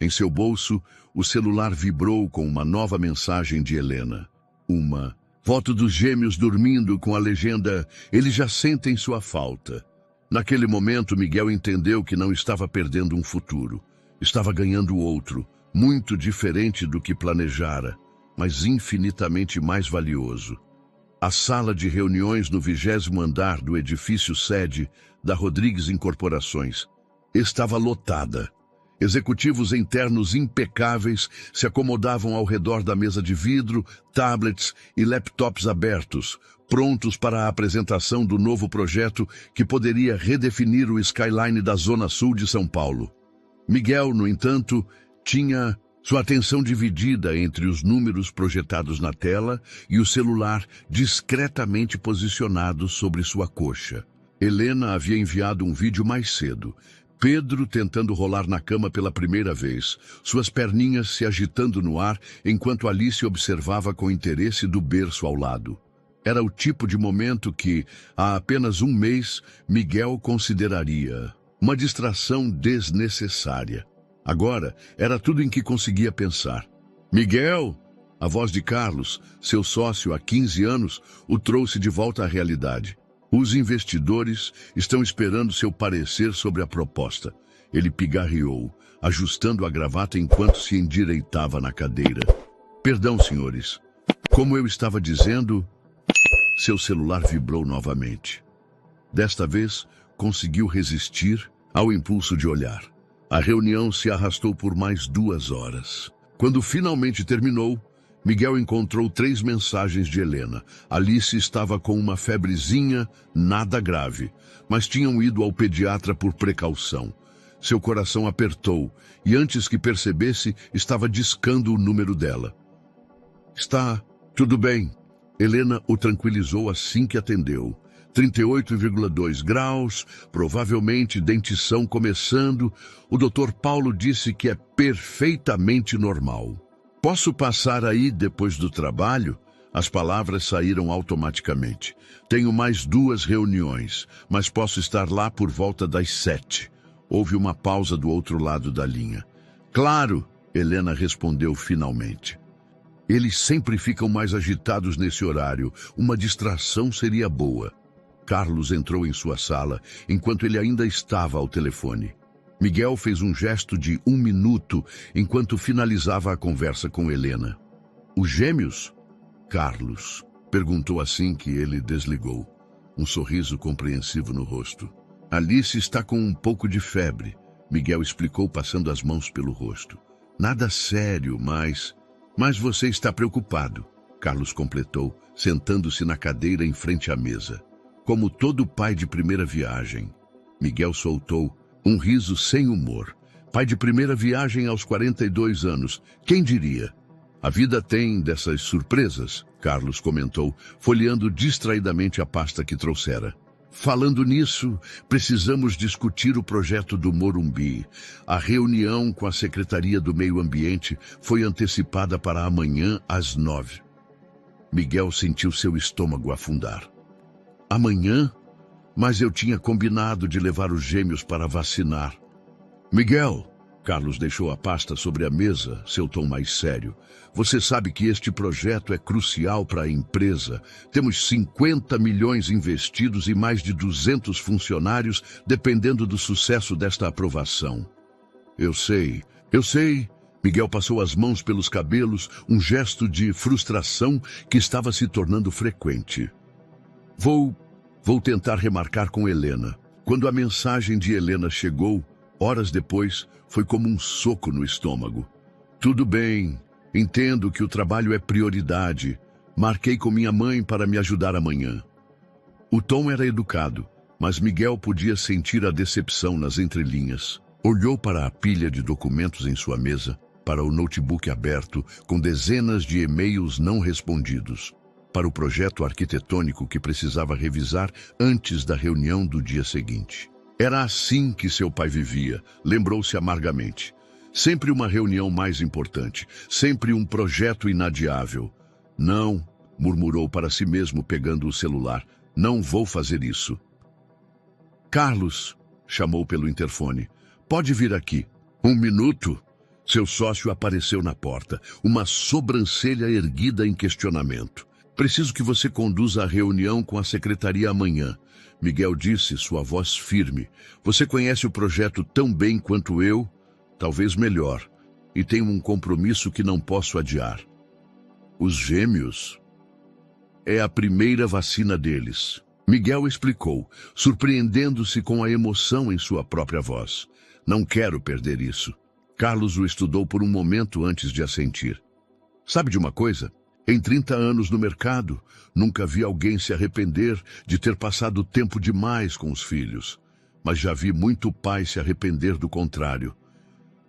Em seu bolso, o celular vibrou com uma nova mensagem de Helena. Uma foto dos gêmeos dormindo com a legenda "Eles já sentem sua falta". Naquele momento, Miguel entendeu que não estava perdendo um futuro. Estava ganhando outro, muito diferente do que planejara, mas infinitamente mais valioso. A sala de reuniões no 20º andar do edifício sede da Rodrigues Incorporações estava lotada. Executivos internos impecáveis se acomodavam ao redor da mesa de vidro, tablets e laptops abertos, prontos para a apresentação do novo projeto que poderia redefinir o skyline da Zona Sul de São Paulo. Miguel, no entanto, tinha sua atenção dividida entre os números projetados na tela e o celular discretamente posicionado sobre sua coxa. Helena havia enviado um vídeo mais cedo. Pedro tentando rolar na cama pela primeira vez, suas perninhas se agitando no ar enquanto Alice observava com interesse do berço ao lado. Era o tipo de momento que, há apenas um mês, Miguel consideraria uma distração desnecessária. Agora, era tudo em que conseguia pensar. Miguel! A voz de Carlos, seu sócio há 15 anos, o trouxe de volta à realidade. Os investidores estão esperando seu parecer sobre a proposta. Ele pigarreou, ajustando a gravata enquanto se endireitava na cadeira. Perdão, senhores. Como eu estava dizendo, seu celular vibrou novamente. Desta vez, conseguiu resistir ao impulso de olhar. A reunião se arrastou por mais 2 horas. Quando finalmente terminou, Miguel encontrou 3 mensagens de Helena. Alice estava com uma febrezinha, nada grave, mas tinham ido ao pediatra por precaução. Seu coração apertou e antes que percebesse, estava discando o número dela. Está tudo bem. Helena o tranquilizou assim que atendeu. 38,2 graus, provavelmente dentição começando. O Dr. Paulo disse que é perfeitamente normal. Posso passar aí depois do trabalho? As palavras saíram automaticamente. Tenho mais 2 reuniões, mas posso estar lá por volta das 7. Houve uma pausa do outro lado da linha. Claro, Helena respondeu finalmente. Eles sempre ficam mais agitados nesse horário. Uma distração seria boa. Carlos entrou em sua sala enquanto ele ainda estava ao telefone. Miguel fez um gesto de 1 minuto enquanto finalizava a conversa com Helena. Os gêmeos? Carlos perguntou assim que ele desligou, um sorriso compreensivo no rosto. Alice está com um pouco de febre, Miguel explicou passando as mãos pelo rosto. Nada sério, mas você está preocupado, Carlos completou, sentando-se na cadeira em frente à mesa. Como todo pai de primeira viagem. Miguel soltou um riso sem humor. Pai de primeira viagem aos 42 anos. Quem diria? A vida tem dessas surpresas, Carlos comentou, folheando distraidamente a pasta que trouxera. Falando nisso, precisamos discutir o projeto do Morumbi. A reunião com a Secretaria do Meio Ambiente foi antecipada para amanhã às 9. Miguel sentiu seu estômago afundar. Amanhã? Mas eu tinha combinado de levar os gêmeos para vacinar. Miguel, Carlos deixou a pasta sobre a mesa, seu tom mais sério. Você sabe que este projeto é crucial para a empresa. Temos 50 milhões investidos e mais de 200 funcionários dependendo do sucesso desta aprovação. Eu sei. Miguel passou as mãos pelos cabelos, um gesto de frustração que estava se tornando frequente. Vou tentar remarcar com Helena. Quando a mensagem de Helena chegou, horas depois, foi como um soco no estômago. Tudo bem, entendo que o trabalho é prioridade. Marquei com minha mãe para me ajudar amanhã. O tom era educado, mas Miguel podia sentir a decepção nas entrelinhas. Olhou para a pilha de documentos em sua mesa, para o notebook aberto, com dezenas de e-mails não respondidos, para o projeto arquitetônico que precisava revisar antes da reunião do dia seguinte. Era assim que seu pai vivia, lembrou-se amargamente. Sempre uma reunião mais importante, sempre um projeto inadiável. Não, murmurou para si mesmo pegando o celular, não vou fazer isso. Carlos, chamou pelo interfone, pode vir aqui. 1 minuto? Seu sócio apareceu na porta, uma sobrancelha erguida em questionamento. Preciso que você conduza a reunião com a secretaria amanhã. Miguel disse, sua voz firme. Você conhece o projeto tão bem quanto eu, talvez melhor, e tenho um compromisso que não posso adiar. Os gêmeos? É a primeira vacina deles. Miguel explicou, surpreendendo-se com a emoção em sua própria voz. Não quero perder isso. Carlos o estudou por um momento antes de assentir. Sabe de uma coisa? Em 30 anos no mercado, nunca vi alguém se arrepender de ter passado tempo demais com os filhos. Mas já vi muito pai se arrepender do contrário.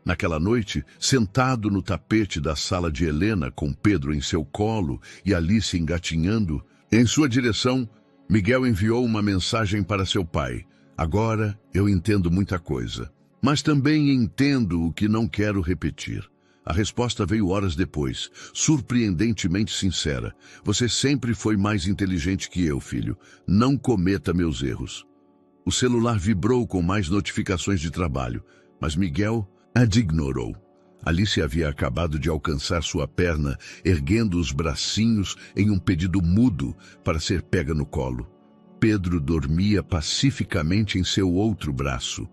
Naquela noite, sentado no tapete da sala de Helena, com Pedro em seu colo e Alice engatinhando, em sua direção, Miguel enviou uma mensagem para seu pai. Agora eu entendo muita coisa, mas também entendo o que não quero repetir. A resposta veio horas depois, surpreendentemente sincera. Você sempre foi mais inteligente que eu, filho. Não cometa meus erros. O celular vibrou com mais notificações de trabalho, mas Miguel a ignorou. Alice havia acabado de alcançar sua perna, erguendo os bracinhos em um pedido mudo para ser pega no colo. Pedro dormia pacificamente em seu outro braço.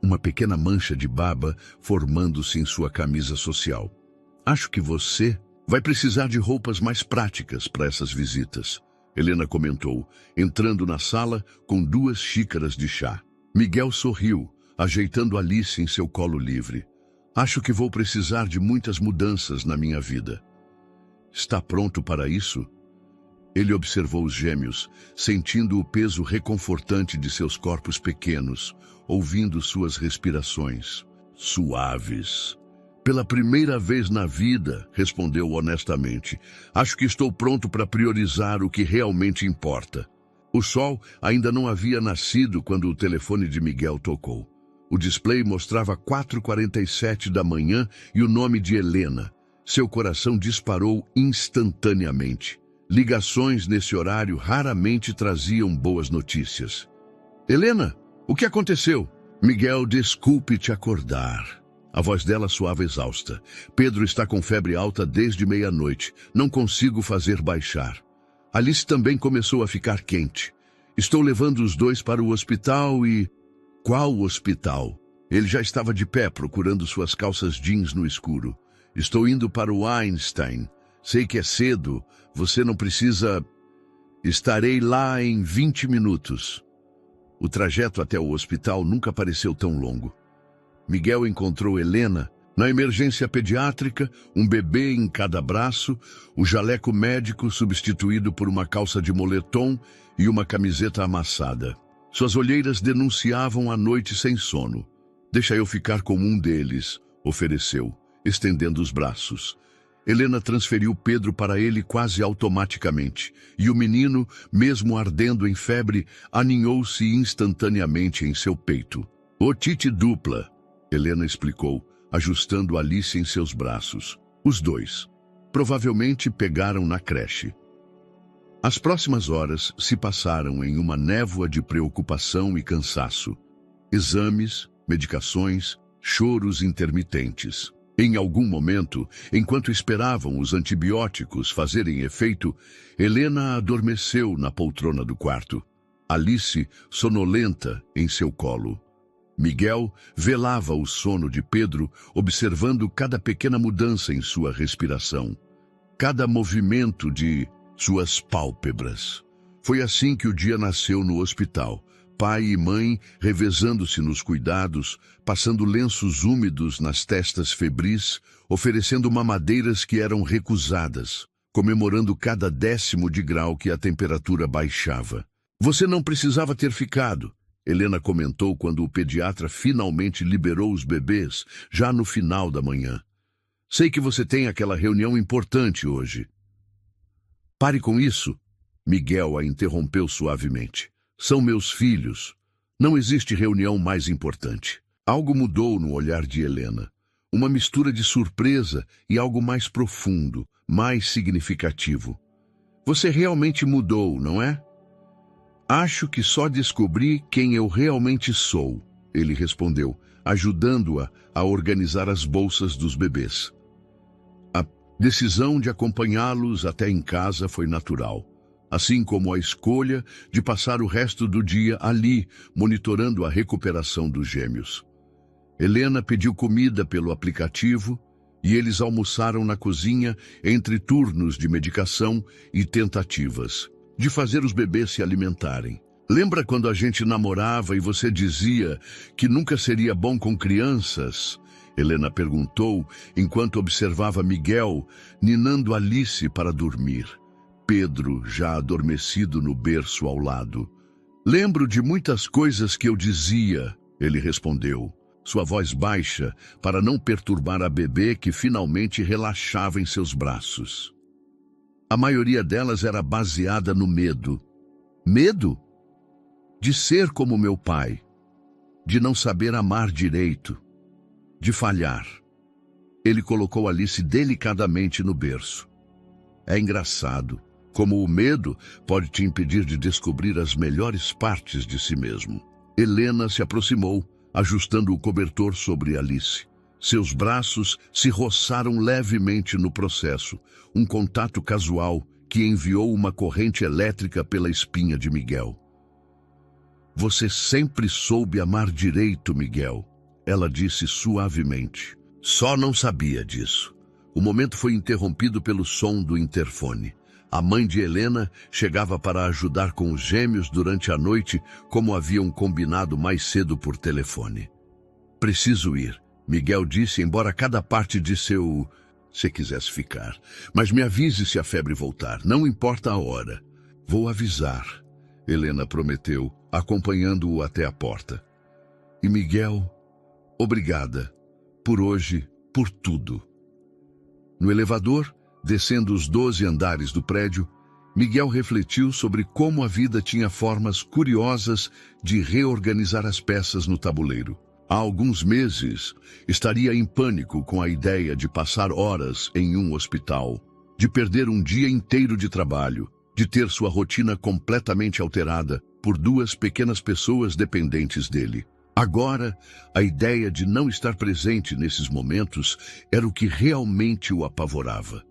Uma pequena mancha de baba formando-se em sua camisa social. Acho que você vai precisar de roupas mais práticas para essas visitas, Helena comentou, entrando na sala com 2 xícaras de chá. Miguel sorriu, ajeitando Alice em seu colo livre. Acho que vou precisar de muitas mudanças na minha vida. Está pronto para isso? Ele observou os gêmeos, sentindo o peso reconfortante de seus corpos pequenos, ouvindo suas respirações suaves. Pela primeira vez na vida, respondeu honestamente, acho que estou pronto para priorizar o que realmente importa. O sol ainda não havia nascido quando o telefone de Miguel tocou. O display mostrava 4h47 da manhã e o nome de Helena. Seu coração disparou instantaneamente. Ligações nesse horário raramente traziam boas notícias. Helena, o que aconteceu? Miguel, desculpe te acordar. A voz dela soava exausta. Pedro está com febre alta desde meia-noite. Não consigo fazer baixar. Alice também começou a ficar quente. Estou levando os 2 para o hospital e... Qual hospital? Ele já estava de pé procurando suas calças jeans no escuro. Estou indo para o Einstein. Sei que é cedo. Você não precisa... Estarei lá em 20 minutos. O trajeto até o hospital nunca pareceu tão longo. Miguel encontrou Helena na emergência pediátrica, um bebê em cada braço, o jaleco médico substituído por uma calça de moletom e uma camiseta amassada. Suas olheiras denunciavam a noite sem sono. Deixa eu ficar com um deles, ofereceu, estendendo os braços. Helena transferiu Pedro para ele quase automaticamente, e o menino, mesmo ardendo em febre, aninhou-se instantaneamente em seu peito. Otite dupla, Helena explicou, ajustando Alice em seus braços. Os dois provavelmente pegaram na creche. As próximas horas se passaram em uma névoa de preocupação e cansaço. Exames, medicações, choros intermitentes. Em algum momento, enquanto esperavam os antibióticos fazerem efeito, Helena adormeceu na poltrona do quarto. Alice, sonolenta, em seu colo. Miguel velava o sono de Pedro, observando cada pequena mudança em sua respiração, cada movimento de suas pálpebras. Foi assim que o dia nasceu no hospital. Pai e mãe revezando-se nos cuidados, passando lenços úmidos nas testas febris, oferecendo mamadeiras que eram recusadas, comemorando cada 10º de grau que a temperatura baixava. Você não precisava ter ficado, Helena comentou quando o pediatra finalmente liberou os bebês, já no final da manhã. Sei que você tem aquela reunião importante hoje. Pare com isso, Miguel a interrompeu suavemente. São meus filhos. Não existe reunião mais importante. Algo mudou no olhar de Helena. Uma mistura de surpresa e algo mais profundo, mais significativo. Você realmente mudou, não é? Acho que só descobri quem eu realmente sou, ele respondeu, ajudando-a a organizar as bolsas dos bebês. A decisão de acompanhá-los até em casa foi natural, assim como a escolha de passar o resto do dia ali, monitorando a recuperação dos gêmeos. Helena pediu comida pelo aplicativo e eles almoçaram na cozinha entre turnos de medicação e tentativas de fazer os bebês se alimentarem. Lembra quando a gente namorava e você dizia que nunca seria bom com crianças? Helena perguntou enquanto observava Miguel ninando Alice para dormir. Pedro, já adormecido no berço ao lado. Lembro de muitas coisas que eu dizia, ele respondeu, sua voz baixa para não perturbar a bebê que finalmente relaxava em seus braços. A maioria delas era baseada no medo. Medo? De ser como meu pai. De não saber amar direito. De falhar. Ele colocou Alice delicadamente no berço. É engraçado como o medo pode te impedir de descobrir as melhores partes de si mesmo. Helena se aproximou, ajustando o cobertor sobre Alice. Seus braços se roçaram levemente no processo, um contato casual que enviou uma corrente elétrica pela espinha de Miguel. Você sempre soube amar direito, Miguel, ela disse suavemente. Só não sabia disso. O momento foi interrompido pelo som do interfone. A mãe de Helena chegava para ajudar com os gêmeos durante a noite, como haviam combinado mais cedo por telefone. Preciso ir, Miguel disse, embora cada parte de seu... se quisesse ficar. Mas me avise se a febre voltar, não importa a hora. Vou avisar, Helena prometeu, acompanhando-o até a porta. E Miguel, obrigada, por hoje, por tudo. No elevador, descendo os 12 andares do prédio, Miguel refletiu sobre como a vida tinha formas curiosas de reorganizar as peças no tabuleiro. Há alguns meses, estaria em pânico com a ideia de passar horas em um hospital, de perder um dia inteiro de trabalho, de ter sua rotina completamente alterada por 2 pequenas pessoas dependentes dele. Agora, a ideia de não estar presente nesses momentos era o que realmente o apavorava.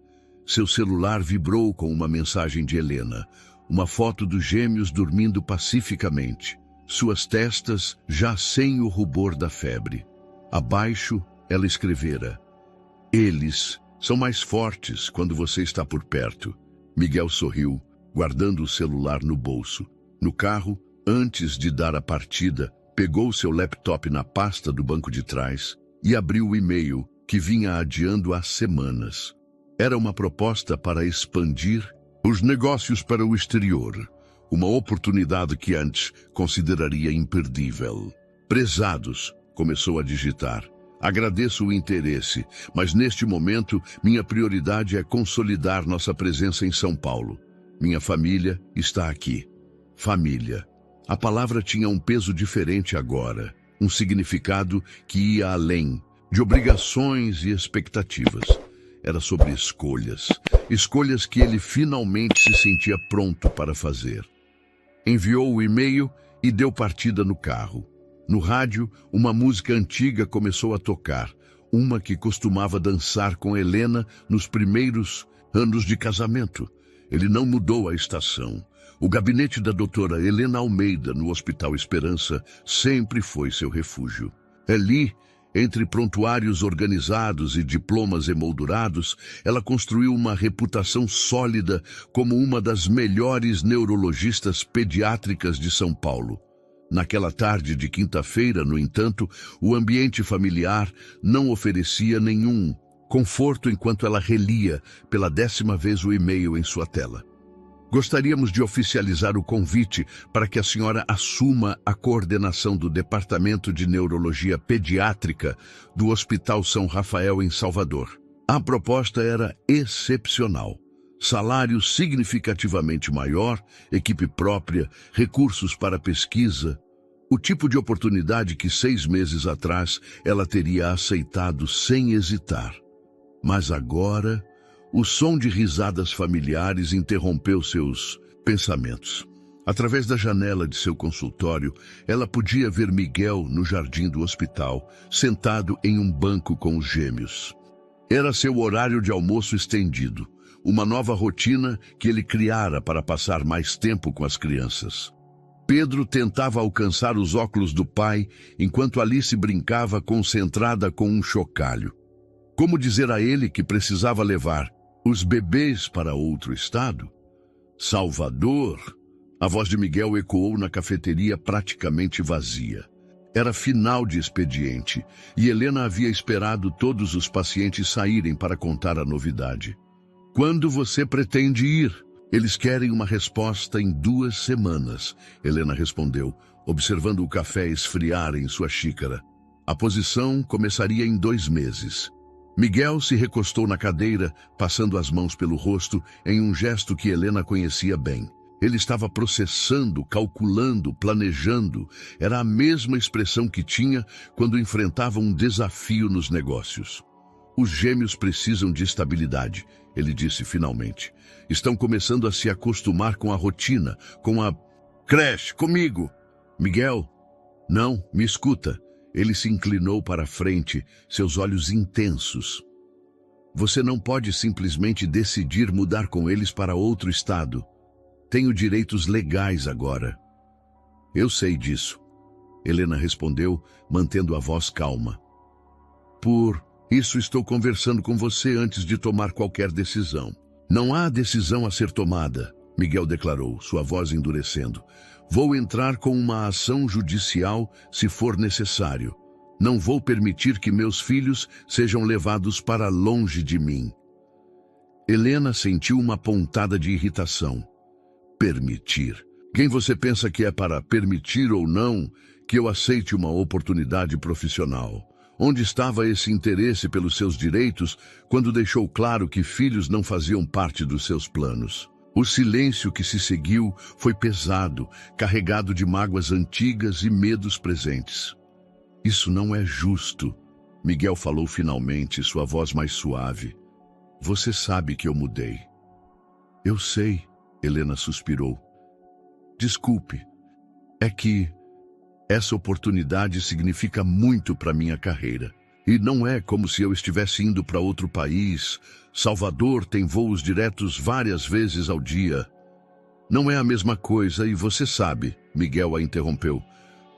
Seu celular vibrou com uma mensagem de Helena, uma foto dos gêmeos dormindo pacificamente. Suas testas já sem o rubor da febre. Abaixo, ela escrevera: eles são mais fortes quando você está por perto. Miguel sorriu, guardando o celular no bolso. No carro, antes de dar a partida, pegou seu laptop na pasta do banco de trás e abriu o e-mail que vinha adiando há semanas. Era uma proposta para expandir os negócios para o exterior. Uma oportunidade que antes consideraria imperdível. Prezados, começou a digitar. Agradeço o interesse, mas neste momento minha prioridade é consolidar nossa presença em São Paulo. Minha família está aqui. Família. A palavra tinha um peso diferente agora, um significado que ia além de obrigações e expectativas. Era sobre escolhas, escolhas que ele finalmente se sentia pronto para fazer. Enviou o e-mail e deu partida no carro. No rádio, uma música antiga começou a tocar, uma que costumava dançar com Helena nos primeiros anos de casamento. Ele não mudou a estação. O gabinete da doutora Helena Almeida, no Hospital Esperança, sempre foi seu refúgio. Ali, entre prontuários organizados e diplomas emoldurados, ela construiu uma reputação sólida como uma das melhores neurologistas pediátricas de São Paulo. Naquela tarde de quinta-feira, no entanto, o ambiente familiar não oferecia nenhum conforto enquanto ela relia pela 10ª vez o e-mail em sua tela. Gostaríamos de oficializar o convite para que a senhora assuma a coordenação do Departamento de Neurologia Pediátrica do Hospital São Rafael, em Salvador. A proposta era excepcional. Salário significativamente maior, equipe própria, recursos para pesquisa. O tipo de oportunidade que 6 meses atrás ela teria aceitado sem hesitar. Mas agora, o som de risadas familiares interrompeu seus pensamentos. Através da janela de seu consultório, ela podia ver Miguel no jardim do hospital, sentado em um banco com os gêmeos. Era seu horário de almoço estendido, uma nova rotina que ele criara para passar mais tempo com as crianças. Pedro tentava alcançar os óculos do pai, enquanto Alice brincava concentrada com um chocalho. Como dizer a ele que precisava levar os bebês para outro estado? Salvador! A voz de Miguel ecoou na cafeteria praticamente vazia. Era final de expediente, e Helena havia esperado todos os pacientes saírem para contar a novidade. Quando você pretende ir? Eles querem uma resposta em 2 semanas, Helena respondeu, observando o café esfriar em sua xícara. A posição começaria em 2 meses. Miguel se recostou na cadeira, passando as mãos pelo rosto em um gesto que Helena conhecia bem. Ele estava processando, calculando, planejando. Era a mesma expressão que tinha quando enfrentava um desafio nos negócios. Os gêmeos precisam de estabilidade, ele disse finalmente. Estão começando a se acostumar com a rotina, com a creche, comigo. Miguel, não, me escuta. Ele se inclinou para a frente, seus olhos intensos. Você não pode simplesmente decidir mudar com eles para outro estado. Tenho direitos legais agora. Eu sei disso, Helena respondeu, mantendo a voz calma. Por isso estou conversando com você antes de tomar qualquer decisão. Não há decisão a ser tomada, Miguel declarou, sua voz endurecendo. Vou entrar com uma ação judicial se for necessário. Não vou permitir que meus filhos sejam levados para longe de mim. Helena sentiu uma pontada de irritação. Permitir? Quem você pensa que é para permitir ou não que eu aceite uma oportunidade profissional? Onde estava esse interesse pelos seus direitos quando deixou claro que filhos não faziam parte dos seus planos? O silêncio que se seguiu foi pesado, carregado de mágoas antigas e medos presentes. Isso não é justo, Miguel falou finalmente, sua voz mais suave. Você sabe que eu mudei. Eu sei, Helena suspirou. Desculpe, é que essa oportunidade significa muito para minha carreira. E não é como se eu estivesse indo para outro país. Salvador tem voos diretos várias vezes ao dia. Não é a mesma coisa e você sabe, Miguel a interrompeu.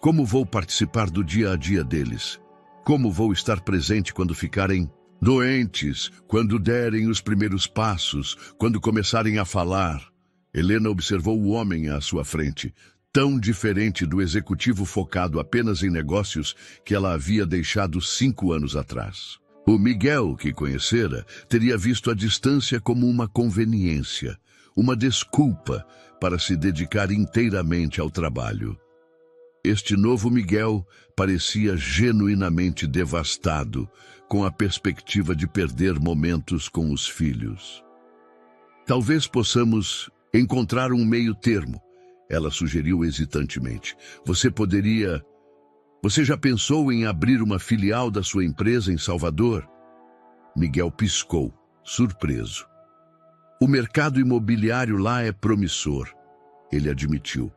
Como vou participar do dia a dia deles? Como vou estar presente quando ficarem doentes, quando derem os primeiros passos, quando começarem a falar? Helena observou o homem à sua frente, tão diferente do executivo focado apenas em negócios que ela havia deixado 5 anos atrás. O Miguel, que conhecera, teria visto a distância como uma conveniência, uma desculpa para se dedicar inteiramente ao trabalho. Este novo Miguel parecia genuinamente devastado, com a perspectiva de perder momentos com os filhos. Talvez possamos encontrar um meio termo, ela sugeriu hesitantemente. Você já pensou em abrir uma filial da sua empresa em Salvador? Miguel piscou, surpreso. O mercado imobiliário lá é promissor, ele admitiu.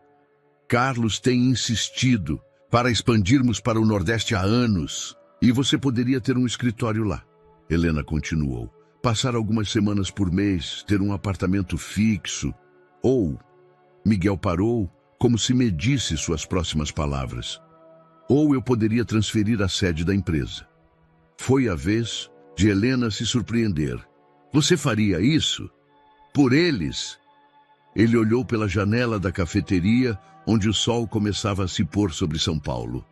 Carlos tem insistido para expandirmos para o Nordeste há anos, e você poderia ter um escritório lá. Helena continuou. Passar algumas semanas por mês, ter um apartamento fixo, ou... Miguel parou, como se medisse suas próximas palavras. Ou eu poderia transferir a sede da empresa. Foi a vez de Helena se surpreender. Você faria isso? Por eles? Ele olhou pela janela da cafeteria, onde o sol começava a se pôr sobre São Paulo.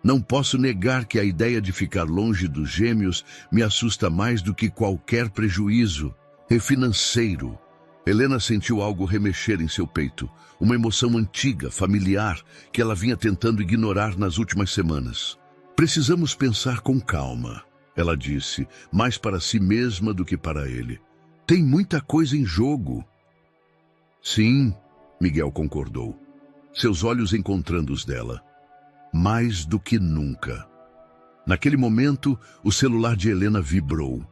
Não posso negar que a ideia de ficar longe dos gêmeos me assusta mais do que qualquer prejuízo. É financeiro. Helena sentiu algo remexer em seu peito, uma emoção antiga, familiar, que ela vinha tentando ignorar nas últimas semanas. Precisamos pensar com calma, ela disse, mais para si mesma do que para ele. Tem muita coisa em jogo. Sim, Miguel concordou, seus olhos encontrando os dela. Mais do que nunca. Naquele momento, o celular de Helena vibrou.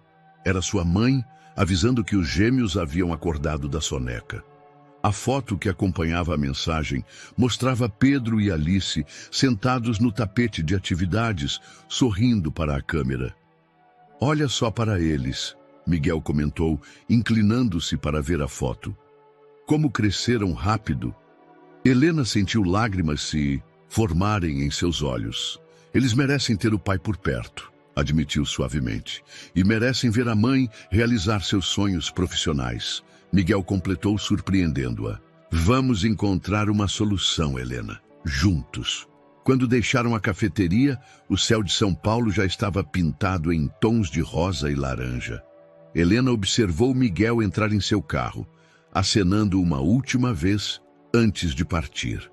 Era sua mãe, avisando que os gêmeos haviam acordado da soneca. A foto que acompanhava a mensagem mostrava Pedro e Alice sentados no tapete de atividades, sorrindo para a câmera. Olha só para eles, Miguel comentou, inclinando-se para ver a foto. Como cresceram rápido. Helena sentiu lágrimas se formarem em seus olhos. Eles merecem ter o pai por perto, admitiu suavemente, e merecem ver a mãe realizar seus sonhos profissionais. Miguel completou, surpreendendo-a. Vamos encontrar uma solução, Helena, juntos. Quando deixaram a cafeteria, o céu de São Paulo já estava pintado em tons de rosa e laranja. Helena observou Miguel entrar em seu carro, acenando uma última vez antes de partir.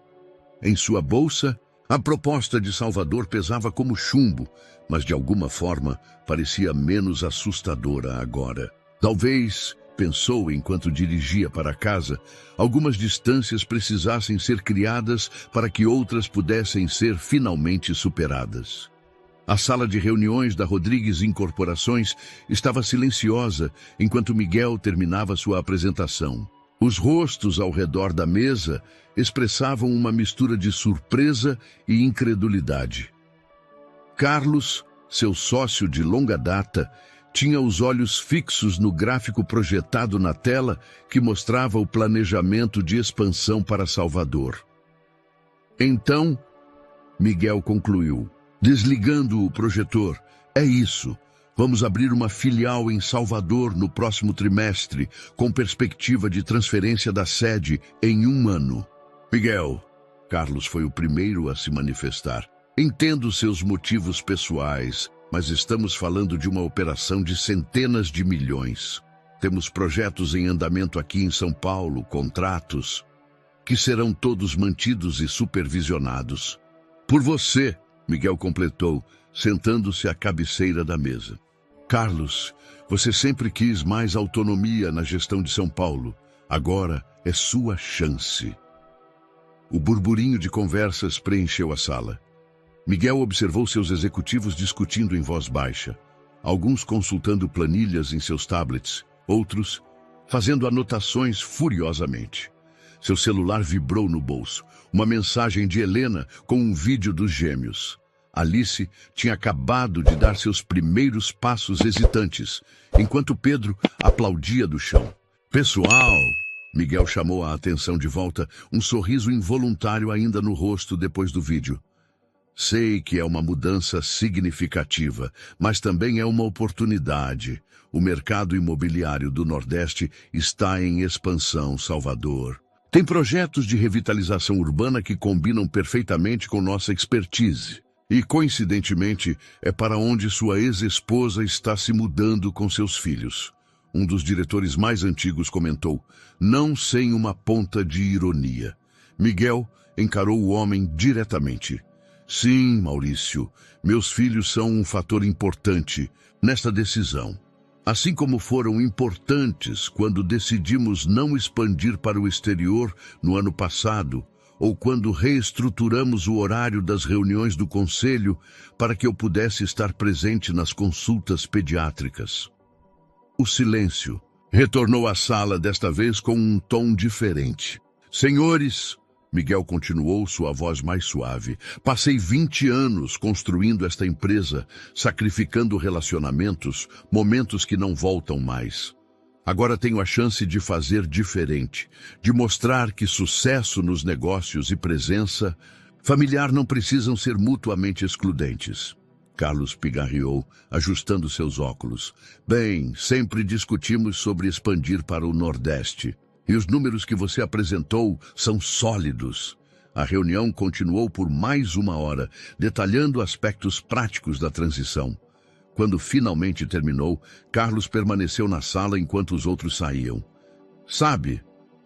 Em sua bolsa, a proposta de Salvador pesava como chumbo, mas de alguma forma parecia menos assustadora agora. Talvez, pensou enquanto dirigia para casa, algumas distâncias precisassem ser criadas para que outras pudessem ser finalmente superadas. A sala de reuniões da Rodrigues Incorporações estava silenciosa enquanto Miguel terminava sua apresentação. Os rostos ao redor da mesa expressavam uma mistura de surpresa e incredulidade. Carlos, seu sócio de longa data, tinha os olhos fixos no gráfico projetado na tela que mostrava o planejamento de expansão para Salvador. Então, Miguel concluiu, desligando o projetor, é isso. Vamos abrir uma filial em Salvador no próximo trimestre, com perspectiva de transferência da sede em 1 ano. Miguel, Carlos foi o primeiro a se manifestar. Entendo seus motivos pessoais, mas estamos falando de uma operação de centenas de milhões. Temos projetos em andamento aqui em São Paulo, contratos, que serão todos mantidos e supervisionados. Por você, Miguel completou, sentando-se à cabeceira da mesa. Carlos, você sempre quis mais autonomia na gestão de São Paulo. Agora é sua chance. O burburinho de conversas preencheu a sala. Miguel observou seus executivos discutindo em voz baixa, alguns consultando planilhas em seus tablets, outros fazendo anotações furiosamente. Seu celular vibrou no bolso, uma mensagem de Helena com um vídeo dos gêmeos. Alice tinha acabado de dar seus primeiros passos hesitantes, enquanto Pedro aplaudia do chão. Pessoal, Miguel chamou a atenção de volta, um sorriso involuntário ainda no rosto depois do vídeo. Sei que é uma mudança significativa, mas também é uma oportunidade. O mercado imobiliário do Nordeste está em expansão, Salvador. Tem projetos de revitalização urbana que combinam perfeitamente com nossa expertise. E, coincidentemente, é para onde sua ex-esposa está se mudando com seus filhos. Um dos diretores mais antigos comentou, não sem uma ponta de ironia. Miguel encarou o homem diretamente. Sim, Maurício, meus filhos são um fator importante nesta decisão. Assim como foram importantes quando decidimos não expandir para o exterior no ano passado, ou quando reestruturamos o horário das reuniões do conselho para que eu pudesse estar presente nas consultas pediátricas. O silêncio retornou à sala, desta vez com um tom diferente. Senhores, Miguel continuou, sua voz mais suave, passei 20 anos construindo esta empresa, sacrificando relacionamentos, momentos que não voltam mais. Agora tenho a chance de fazer diferente, de mostrar que sucesso nos negócios e presença familiar não precisam ser mutuamente excludentes. Carlos pigarreou, ajustando seus óculos. Bem, sempre discutimos sobre expandir para o Nordeste. E os números que você apresentou são sólidos. A reunião continuou por mais 1 hora, detalhando aspectos práticos da transição. Quando finalmente terminou, Carlos permaneceu na sala enquanto os outros saíam. Sabe,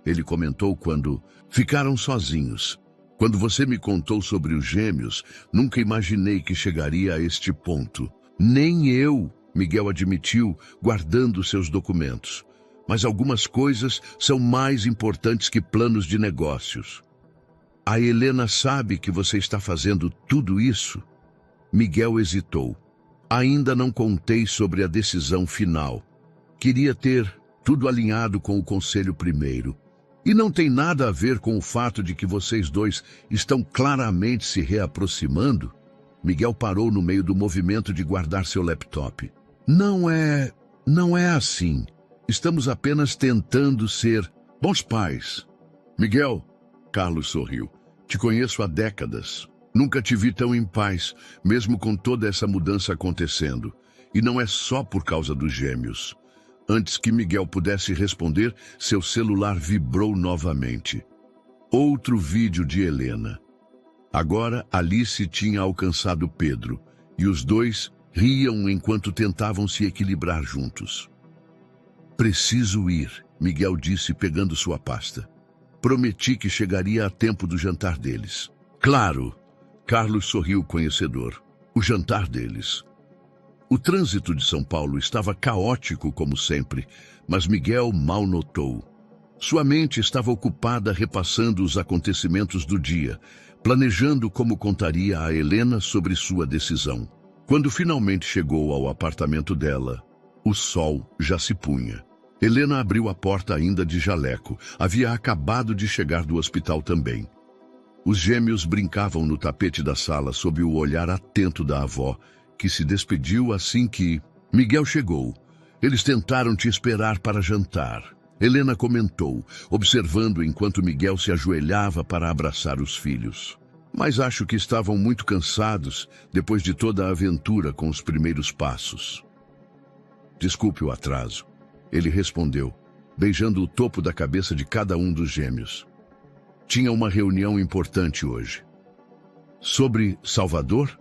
ele comentou quando ficaram sozinhos. Quando você me contou sobre os gêmeos, nunca imaginei que chegaria a este ponto. Nem eu, Miguel admitiu, guardando seus documentos. Mas algumas coisas são mais importantes que planos de negócios. A Helena sabe que você está fazendo tudo isso? Miguel hesitou. Ainda não contei sobre a decisão final. Queria ter tudo alinhado com o conselho primeiro. E não tem nada a ver com o fato de que vocês dois estão claramente se reaproximando? Miguel parou no meio do movimento de guardar seu laptop. Não é assim. Estamos apenas tentando ser bons pais. Miguel, Carlos sorriu. Te conheço há décadas. Nunca te vi tão em paz, mesmo com toda essa mudança acontecendo. E não é só por causa dos gêmeos. Antes que Miguel pudesse responder, seu celular vibrou novamente. Outro vídeo de Helena. Agora Alice tinha alcançado Pedro, e os dois riam enquanto tentavam se equilibrar juntos. Preciso ir, Miguel disse pegando sua pasta. Prometi que chegaria a tempo do jantar deles. Claro! Carlos sorriu conhecedor. O jantar deles. O trânsito de São Paulo estava caótico como sempre, mas Miguel mal notou. Sua mente estava ocupada repassando os acontecimentos do dia, planejando como contaria a Helena sobre sua decisão. Quando finalmente chegou ao apartamento dela, o sol já se punha. Helena abriu a porta ainda de jaleco. Havia acabado de chegar do hospital também. Os gêmeos brincavam no tapete da sala sob o olhar atento da avó, que se despediu assim que Miguel chegou. Eles tentaram te esperar para jantar. Helena comentou, observando enquanto Miguel se ajoelhava para abraçar os filhos. Mas acho que estavam muito cansados depois de toda a aventura com os primeiros passos. Desculpe o atraso, ele respondeu, beijando o topo da cabeça de cada um dos gêmeos. Tinha uma reunião importante hoje. Sobre Salvador?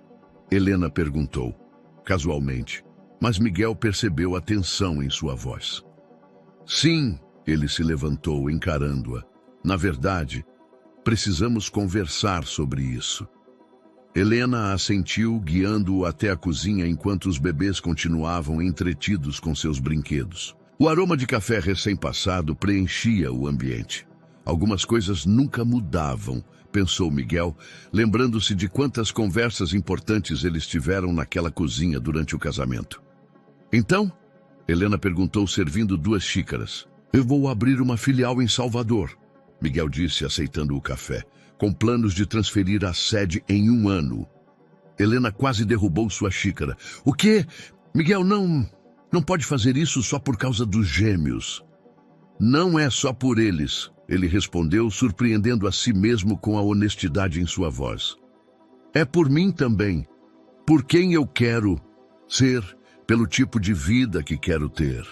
Helena perguntou, casualmente, mas Miguel percebeu a tensão em sua voz. Sim, ele se levantou, encarando-a. Na verdade, precisamos conversar sobre isso. Helena assentiu, guiando-o até a cozinha enquanto os bebês continuavam entretidos com seus brinquedos. O aroma de café recém-passado preenchia o ambiente. Algumas coisas nunca mudavam, pensou Miguel, lembrando-se de quantas conversas importantes eles tiveram naquela cozinha durante o casamento. Então, Helena perguntou, servindo 2 xícaras. Eu vou abrir uma filial em Salvador, Miguel disse, aceitando o café, com planos de transferir a sede em 1 ano. Helena quase derrubou sua xícara. O quê? Miguel, não pode fazer isso só por causa dos gêmeos. Não é só por eles, ele respondeu, surpreendendo a si mesmo com a honestidade em sua voz. É por mim também, por quem eu quero ser, pelo tipo de vida que quero ter.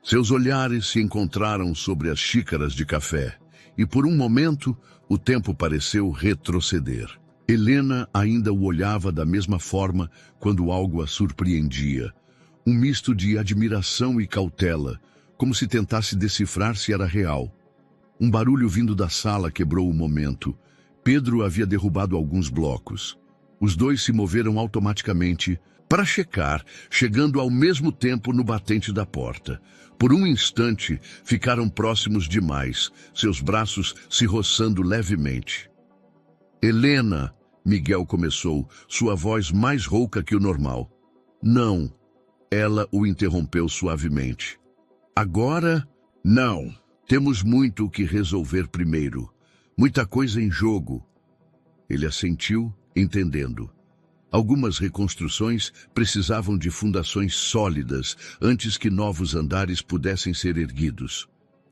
Seus olhares se encontraram sobre as xícaras de café, e por um momento o tempo pareceu retroceder. Helena ainda o olhava da mesma forma quando algo a surpreendia. Um misto de admiração e cautela, como se tentasse decifrar se era real. Um barulho vindo da sala quebrou o momento. Pedro havia derrubado alguns blocos. Os dois se moveram automaticamente para checar, chegando ao mesmo tempo no batente da porta. Por um instante, ficaram próximos demais, seus braços se roçando levemente. Helena, Miguel começou, sua voz mais rouca que o normal. Não, ela o interrompeu suavemente. Agora, não. Temos muito o que resolver primeiro. Muita coisa em jogo. Ele assentiu, entendendo. Algumas reconstruções precisavam de fundações sólidas antes que novos andares pudessem ser erguidos.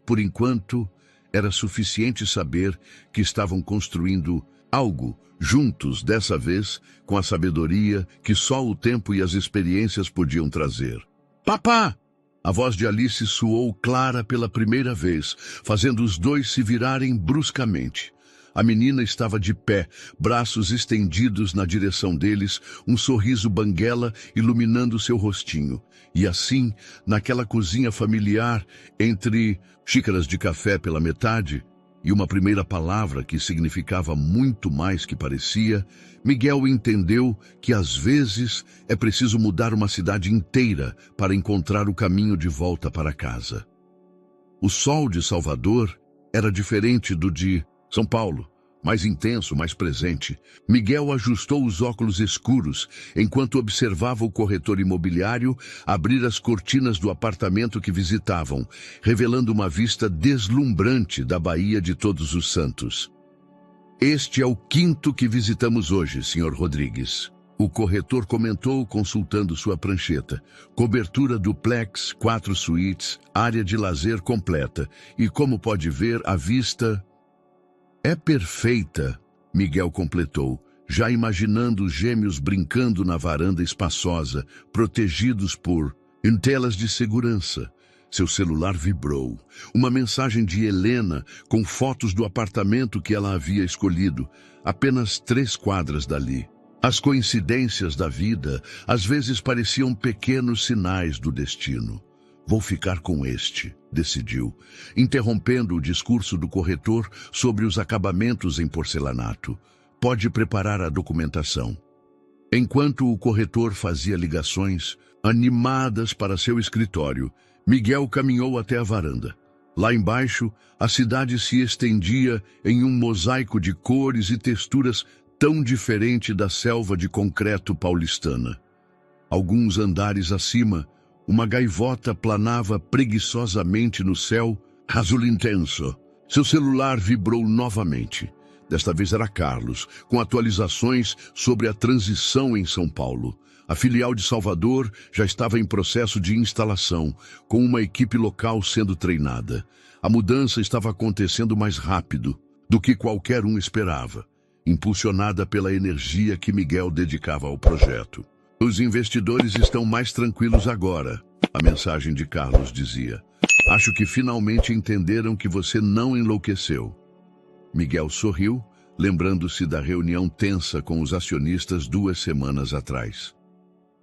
Por enquanto, era suficiente saber que estavam construindo algo juntos, dessa vez, com a sabedoria que só o tempo e as experiências podiam trazer. Papá! A voz de Alice soou clara pela primeira vez, fazendo os dois se virarem bruscamente. A menina estava de pé, braços estendidos na direção deles, um sorriso banguela iluminando seu rostinho. E assim, naquela cozinha familiar, entre xícaras de café pela metade e uma primeira palavra que significava muito mais que parecia, Miguel entendeu que às vezes é preciso mudar uma cidade inteira para encontrar o caminho de volta para casa. O sol de Salvador era diferente do de São Paulo, mais intenso, mais presente. Miguel ajustou os óculos escuros enquanto observava o corretor imobiliário abrir as cortinas do apartamento que visitavam, revelando uma vista deslumbrante da Baía de Todos os Santos. Este é o quinto que visitamos hoje, Sr. Rodrigues. O corretor comentou, consultando sua prancheta. Cobertura duplex, 4 suítes, área de lazer completa. E como pode ver, a vista é perfeita, Miguel completou, já imaginando os gêmeos brincando na varanda espaçosa, protegidos por telas de segurança. Seu celular vibrou. Uma mensagem de Helena com fotos do apartamento que ela havia escolhido, apenas 3 quadras dali. As coincidências da vida às vezes pareciam pequenos sinais do destino. Vou ficar com este, decidiu, interrompendo o discurso do corretor sobre os acabamentos em porcelanato. Pode preparar a documentação. Enquanto o corretor fazia ligações animadas para seu escritório, Miguel caminhou até a varanda. Lá embaixo, a cidade se estendia em um mosaico de cores e texturas tão diferente da selva de concreto paulistana. Alguns andares acima, uma gaivota planava preguiçosamente no céu, azul intenso. Seu celular vibrou novamente. Desta vez era Carlos, com atualizações sobre a transição em São Paulo. A filial de Salvador já estava em processo de instalação, com uma equipe local sendo treinada. A mudança estava acontecendo mais rápido do que qualquer um esperava, impulsionada pela energia que Miguel dedicava ao projeto. Os investidores estão mais tranquilos agora, a mensagem de Carlos dizia. Acho que finalmente entenderam que você não enlouqueceu. Miguel sorriu, lembrando-se da reunião tensa com os acionistas 2 semanas atrás.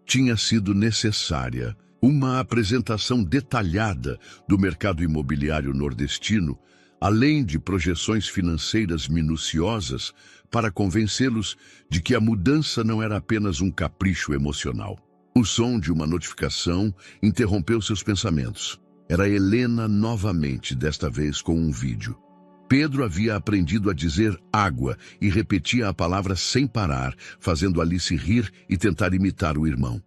Tinha sido necessária uma apresentação detalhada do mercado imobiliário nordestino, além de projeções financeiras minuciosas, para convencê-los de que a mudança não era apenas um capricho emocional. O som de uma notificação interrompeu seus pensamentos. Era Helena novamente, desta vez com um vídeo. Pedro havia aprendido a dizer água e repetia a palavra sem parar, fazendo Alice rir e tentar imitar o irmão.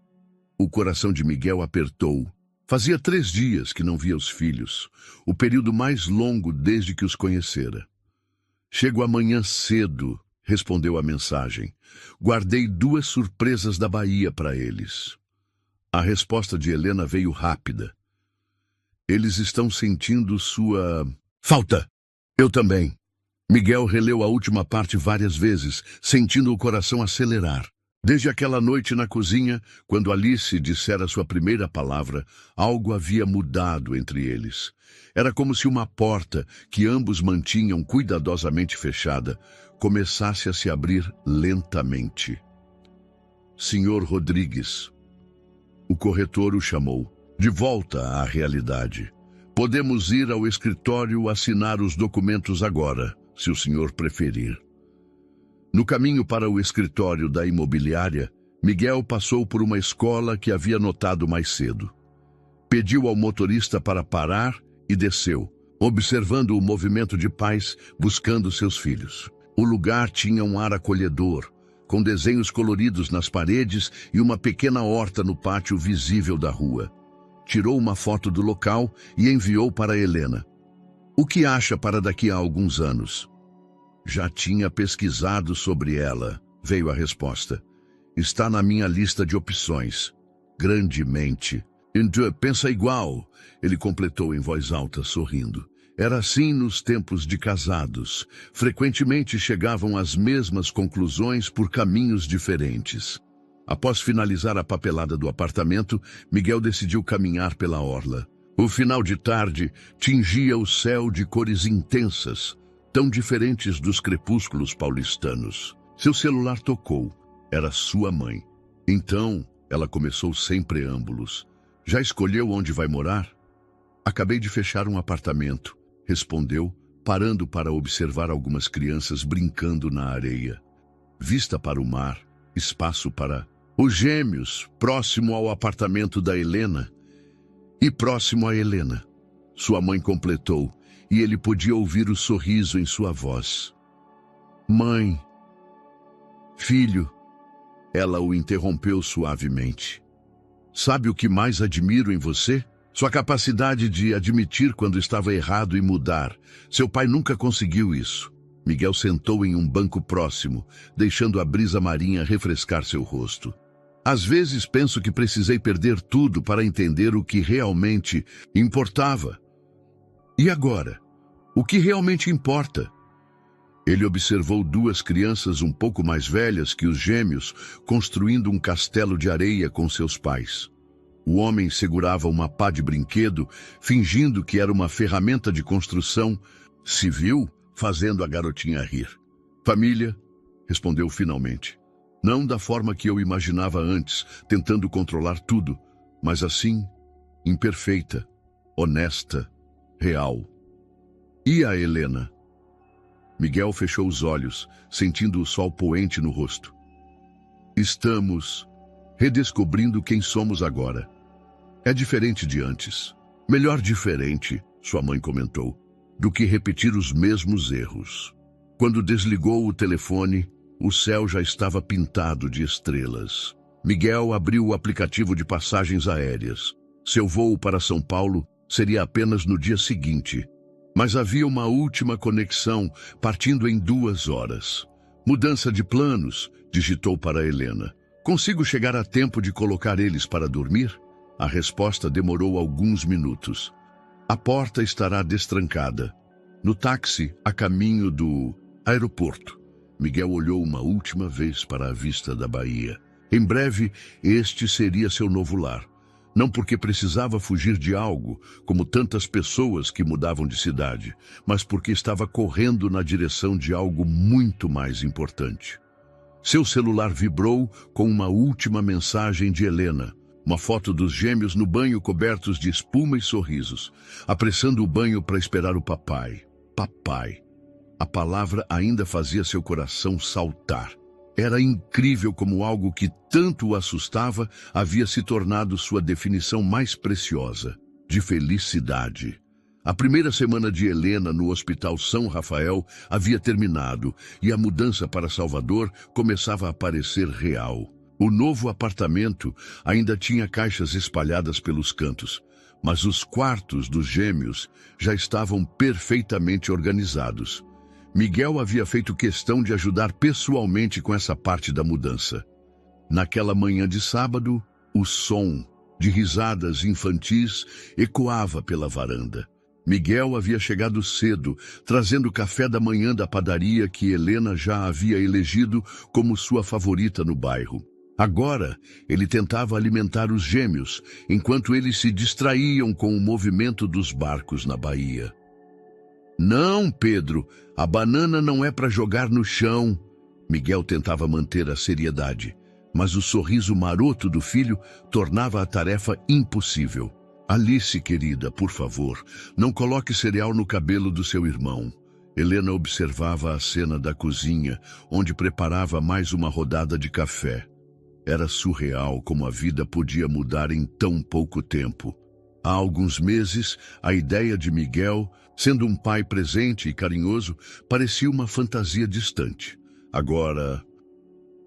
O coração de Miguel apertou. Fazia 3 dias que não via os filhos, o período mais longo desde que os conhecera. Chego amanhã cedo, respondeu a mensagem. Guardei 2 surpresas da Bahia para eles. A resposta de Helena veio rápida. Eles estão sentindo sua falta. Eu também. Miguel releu a última parte várias vezes, sentindo o coração acelerar. Desde aquela noite na cozinha, quando Alice dissera sua primeira palavra, algo havia mudado entre eles. Era como se uma porta, que ambos mantinham cuidadosamente fechada, começasse a se abrir lentamente. Senhor Rodrigues. O corretor o chamou. De volta à realidade. Podemos ir ao escritório assinar os documentos agora, se o senhor preferir. No caminho para o escritório da imobiliária, Miguel passou por uma escola que havia notado mais cedo. Pediu ao motorista para parar e desceu, observando o movimento de pais buscando seus filhos. O lugar tinha um ar acolhedor, com desenhos coloridos nas paredes e uma pequena horta no pátio visível da rua. Tirou uma foto do local e enviou para Helena. O que acha para daqui a alguns anos? Já tinha pesquisado sobre ela, veio a resposta. Está na minha lista de opções. Grandemente. Então, pensa igual, ele completou em voz alta, sorrindo. Era assim nos tempos de casados. Frequentemente chegavam às mesmas conclusões por caminhos diferentes. Após finalizar a papelada do apartamento, Miguel decidiu caminhar pela orla. O final de tarde tingia o céu de cores intensas, tão diferentes dos crepúsculos paulistanos. Seu celular tocou. Era sua mãe. Então, ela começou sem preâmbulos. Já escolheu onde vai morar? Acabei de fechar um apartamento, respondeu, parando para observar algumas crianças brincando na areia. Vista para o mar, espaço para os gêmeos, próximo ao apartamento da Helena. E próximo a Helena. Sua mãe completou, e ele podia ouvir o sorriso em sua voz. Mãe. Filho. Ela o interrompeu suavemente. Sabe o que mais admiro em você? Sua capacidade de admitir quando estava errado e mudar. Seu pai nunca conseguiu isso. Miguel sentou em um banco próximo, deixando a brisa marinha refrescar seu rosto. Às vezes penso que precisei perder tudo para entender o que realmente importava. E agora? O que realmente importa? Ele observou duas crianças um pouco mais velhas que os gêmeos, construindo um castelo de areia com seus pais. O homem segurava uma pá de brinquedo, fingindo que era uma ferramenta de construção civil, fazendo a garotinha rir. Família, respondeu finalmente. Não da forma que eu imaginava antes, tentando controlar tudo, mas assim, imperfeita, honesta, real. E a Helena? Miguel fechou os olhos, sentindo o sol poente no rosto. Estamos redescobrindo quem somos agora. É diferente de antes. Melhor diferente, sua mãe comentou, do que repetir os mesmos erros. Quando desligou o telefone, o céu já estava pintado de estrelas. Miguel abriu o aplicativo de passagens aéreas. Seu voo para São Paulo seria apenas no dia seguinte. Mas havia uma última conexão, partindo em 2 horas. Mudança de planos, digitou para Helena. Consigo chegar a tempo de colocar eles para dormir? A resposta demorou alguns minutos. A porta estará destrancada. No táxi, a caminho do aeroporto. Miguel olhou uma última vez para a vista da Bahia. Em breve, este seria seu novo lar. Não porque precisava fugir de algo, como tantas pessoas que mudavam de cidade, mas porque estava correndo na direção de algo muito mais importante. Seu celular vibrou com uma última mensagem de Helena, uma foto dos gêmeos no banho cobertos de espuma e sorrisos, apressando o banho para esperar o papai. Papai. A palavra ainda fazia seu coração saltar. Era incrível como algo que tanto o assustava havia se tornado sua definição mais preciosa, de felicidade. A primeira semana de Helena no Hospital São Rafael havia terminado e a mudança para Salvador começava a parecer real. O novo apartamento ainda tinha caixas espalhadas pelos cantos, mas os quartos dos gêmeos já estavam perfeitamente organizados. Miguel havia feito questão de ajudar pessoalmente com essa parte da mudança. Naquela manhã de sábado, o som de risadas infantis ecoava pela varanda. Miguel havia chegado cedo, trazendo o café da manhã da padaria que Helena já havia elegido como sua favorita no bairro. Agora, ele tentava alimentar os gêmeos, enquanto eles se distraíam com o movimento dos barcos na baía. Não, Pedro, a banana não é para jogar no chão. Miguel tentava manter a seriedade, mas o sorriso maroto do filho tornava a tarefa impossível. Alice, querida, por favor, não coloque cereal no cabelo do seu irmão. Helena observava a cena da cozinha, onde preparava mais uma rodada de café. Era surreal como a vida podia mudar em tão pouco tempo. Há alguns meses, a ideia de Miguel, sendo um pai presente e carinhoso, parecia uma fantasia distante. Agora,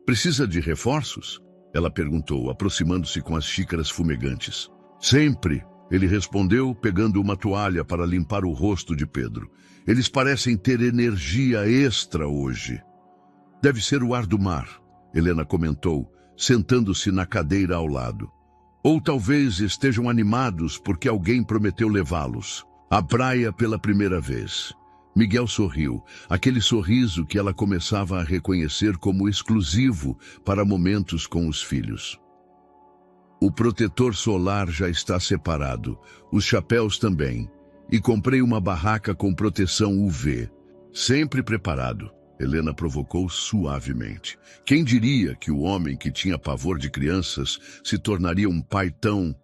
precisa de reforços? Ela perguntou, aproximando-se com as xícaras fumegantes. Sempre, ele respondeu, pegando uma toalha para limpar o rosto de Pedro. Eles parecem ter energia extra hoje. Deve ser o ar do mar, Helena comentou, sentando-se na cadeira ao lado. Ou talvez estejam animados porque alguém prometeu levá-los à praia pela primeira vez. Miguel sorriu, aquele sorriso que ela começava a reconhecer como exclusivo para momentos com os filhos. O protetor solar já está separado, os chapéus também, e comprei uma barraca com proteção UV. Sempre preparado, Helena provocou suavemente. Quem diria que o homem que tinha pavor de crianças se tornaria um pai tão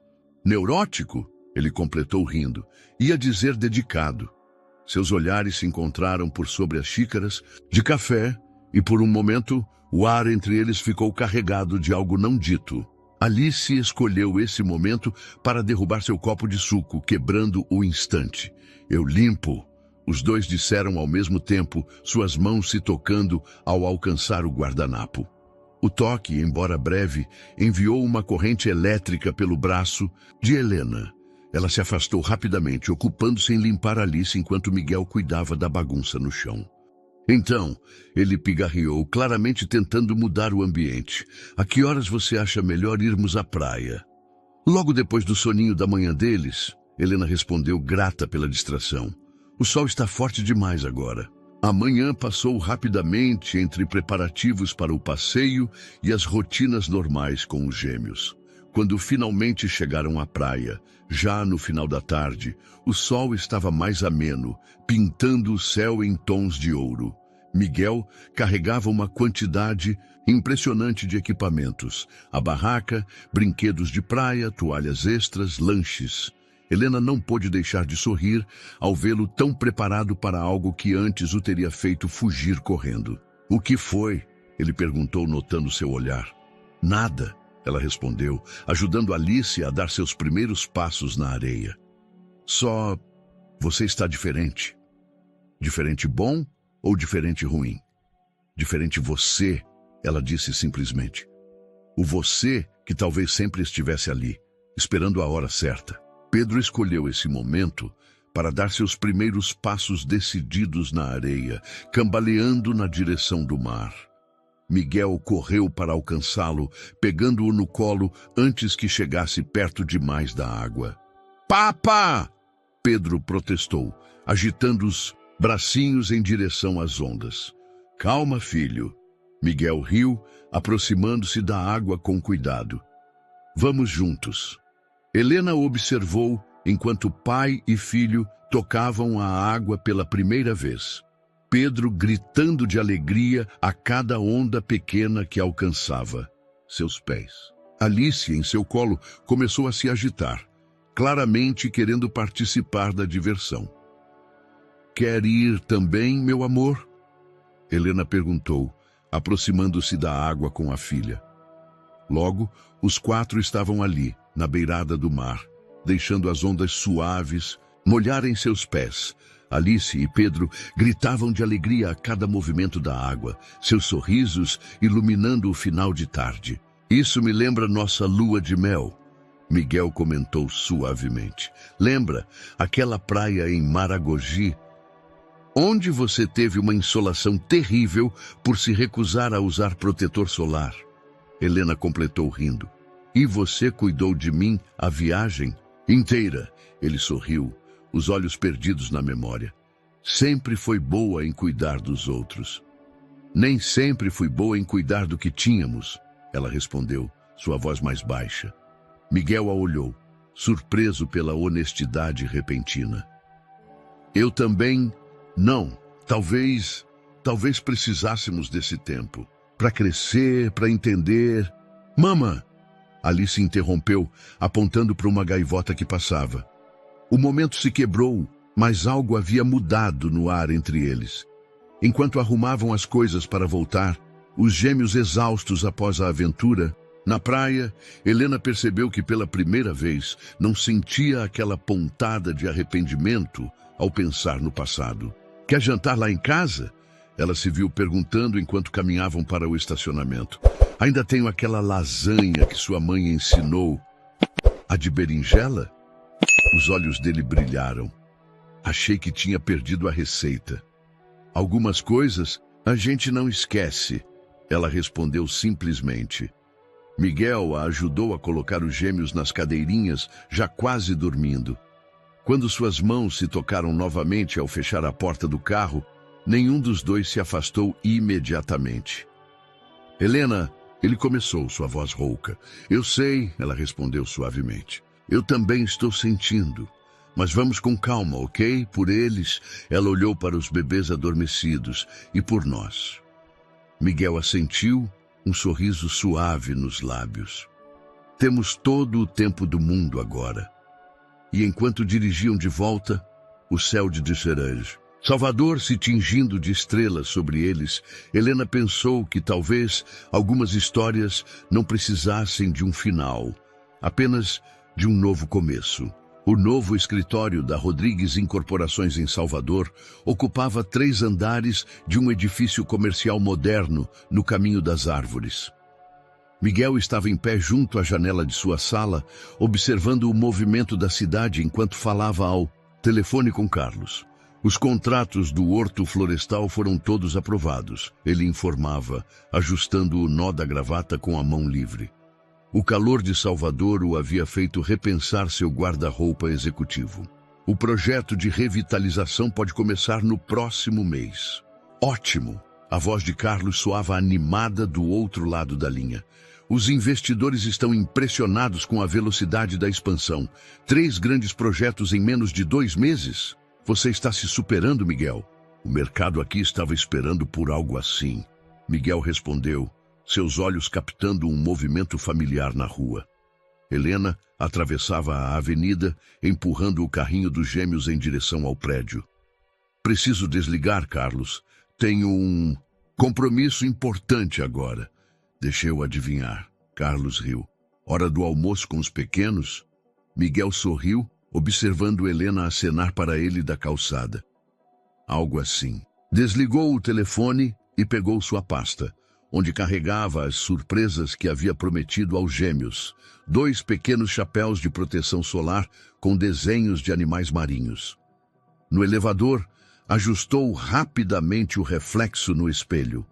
neurótico? Ele completou rindo. Ia dizer dedicado. Seus olhares se encontraram por sobre as xícaras de café e, por um momento, o ar entre eles ficou carregado de algo não dito. Alice escolheu esse momento para derrubar seu copo de suco, quebrando o instante. Eu limpo, os dois disseram ao mesmo tempo, suas mãos se tocando ao alcançar o guardanapo. O toque, embora breve, enviou uma corrente elétrica pelo braço de Helena. Ela se afastou rapidamente, ocupando-se em limpar Alice enquanto Miguel cuidava da bagunça no chão. Então, ele pigarreou, claramente tentando mudar o ambiente. A que horas você acha melhor irmos à praia? Logo depois do soninho da manhã deles, Helena respondeu, grata pela distração. O sol está forte demais agora. A manhã passou rapidamente entre preparativos para o passeio e as rotinas normais com os gêmeos. Quando finalmente chegaram à praia, já no final da tarde, o sol estava mais ameno, pintando o céu em tons de ouro. Miguel carregava uma quantidade impressionante de equipamentos. A barraca, brinquedos de praia, toalhas extras, lanches. Helena não pôde deixar de sorrir ao vê-lo tão preparado para algo que antes o teria feito fugir correndo. O que foi? Ele perguntou, notando seu olhar. Nada. Ela respondeu, ajudando Alice a dar seus primeiros passos na areia. Só você está diferente. Diferente bom ou diferente ruim? Diferente você, ela disse simplesmente. O você que talvez sempre estivesse ali, esperando a hora certa. Pedro escolheu esse momento para dar seus primeiros passos decididos na areia, cambaleando na direção do mar. Miguel correu para alcançá-lo, pegando-o no colo antes que chegasse perto demais da água. Papa! Pedro protestou, agitando os bracinhos em direção às ondas. Calma, filho. Miguel riu, aproximando-se da água com cuidado. Vamos juntos. Helena observou enquanto pai e filho tocavam a água pela primeira vez. Pedro gritando de alegria a cada onda pequena que alcançava seus pés. Alice, em seu colo, começou a se agitar, claramente querendo participar da diversão. Quer ir também, meu amor? Helena perguntou, aproximando-se da água com a filha. Logo, os quatro estavam ali, na beirada do mar, deixando as ondas suaves molharem seus pés. Alice e Pedro gritavam de alegria a cada movimento da água, seus sorrisos iluminando o final de tarde. Isso me lembra nossa lua de mel, Miguel comentou suavemente. Lembra aquela praia em Maragogi, onde você teve uma insolação terrível por se recusar a usar protetor solar? Helena completou rindo. E você cuidou de mim a viagem inteira? Ele sorriu, os olhos perdidos na memória. Sempre foi boa em cuidar dos outros. Nem sempre fui boa em cuidar do que tínhamos, ela respondeu, sua voz mais baixa. Miguel a olhou, surpreso pela honestidade repentina. Eu também não. Talvez precisássemos desse tempo. Para crescer, para entender. Mama! Alice interrompeu, apontando para uma gaivota que passava. O momento se quebrou mas algo havia mudado no ar entre eles. Enquanto arrumavam as coisas para voltar, os gêmeos exaustos após a aventura, na praia, Helena percebeu que pela primeira vez não sentia aquela pontada de arrependimento ao pensar no passado. Quer jantar lá em casa? Ela se viu perguntando enquanto caminhavam para o estacionamento. Ainda tenho aquela lasanha que sua mãe ensinou. A de berinjela? Os olhos dele brilharam. Achei que tinha perdido a receita. Algumas coisas a gente não esquece, ela respondeu simplesmente. Miguel a ajudou a colocar os gêmeos nas cadeirinhas, já quase dormindo. Quando suas mãos se tocaram novamente ao fechar a porta do carro, nenhum dos dois se afastou imediatamente. Helena, ele começou, sua voz rouca. Eu sei, ela respondeu suavemente. Eu também estou sentindo. Mas vamos com calma, ok? Por eles, ela olhou para os bebês adormecidos e por nós. Miguel assentiu, um sorriso suave nos lábios. Temos todo o tempo do mundo agora. E enquanto dirigiam de volta, o céu de cereja, Salvador se tingindo de estrelas sobre eles, Helena pensou que talvez algumas histórias não precisassem de um final, apenas de um novo começo. O novo escritório da Rodrigues Incorporações em Salvador ocupava 3 andares de um edifício comercial moderno no Caminho das Árvores. Miguel estava em pé junto à janela de sua sala, observando o movimento da cidade enquanto falava ao telefone com Carlos. Os contratos do Horto Florestal foram todos aprovados, ele informava, ajustando o nó da gravata com a mão livre. O calor de Salvador o havia feito repensar seu guarda-roupa executivo. O projeto de revitalização pode começar no próximo mês. Ótimo! A voz de Carlos soava animada do outro lado da linha. Os investidores estão impressionados com a velocidade da expansão. 3 grandes projetos em menos de 2 meses? Você está se superando, Miguel. O mercado aqui estava esperando por algo assim. Miguel respondeu, seus olhos captando um movimento familiar na rua. Helena atravessava a avenida, empurrando o carrinho dos gêmeos em direção ao prédio. Preciso desligar, Carlos. Tenho um compromisso importante agora. Deixei-o adivinhar. Carlos riu. Hora do almoço com os pequenos? Miguel sorriu, observando Helena acenar para ele da calçada. Algo assim. Desligou o telefone e pegou sua pasta, onde carregava as surpresas que havia prometido aos gêmeos. 2 pequenos chapéus de proteção solar com desenhos de animais marinhos. No elevador, ajustou rapidamente o reflexo no espelho.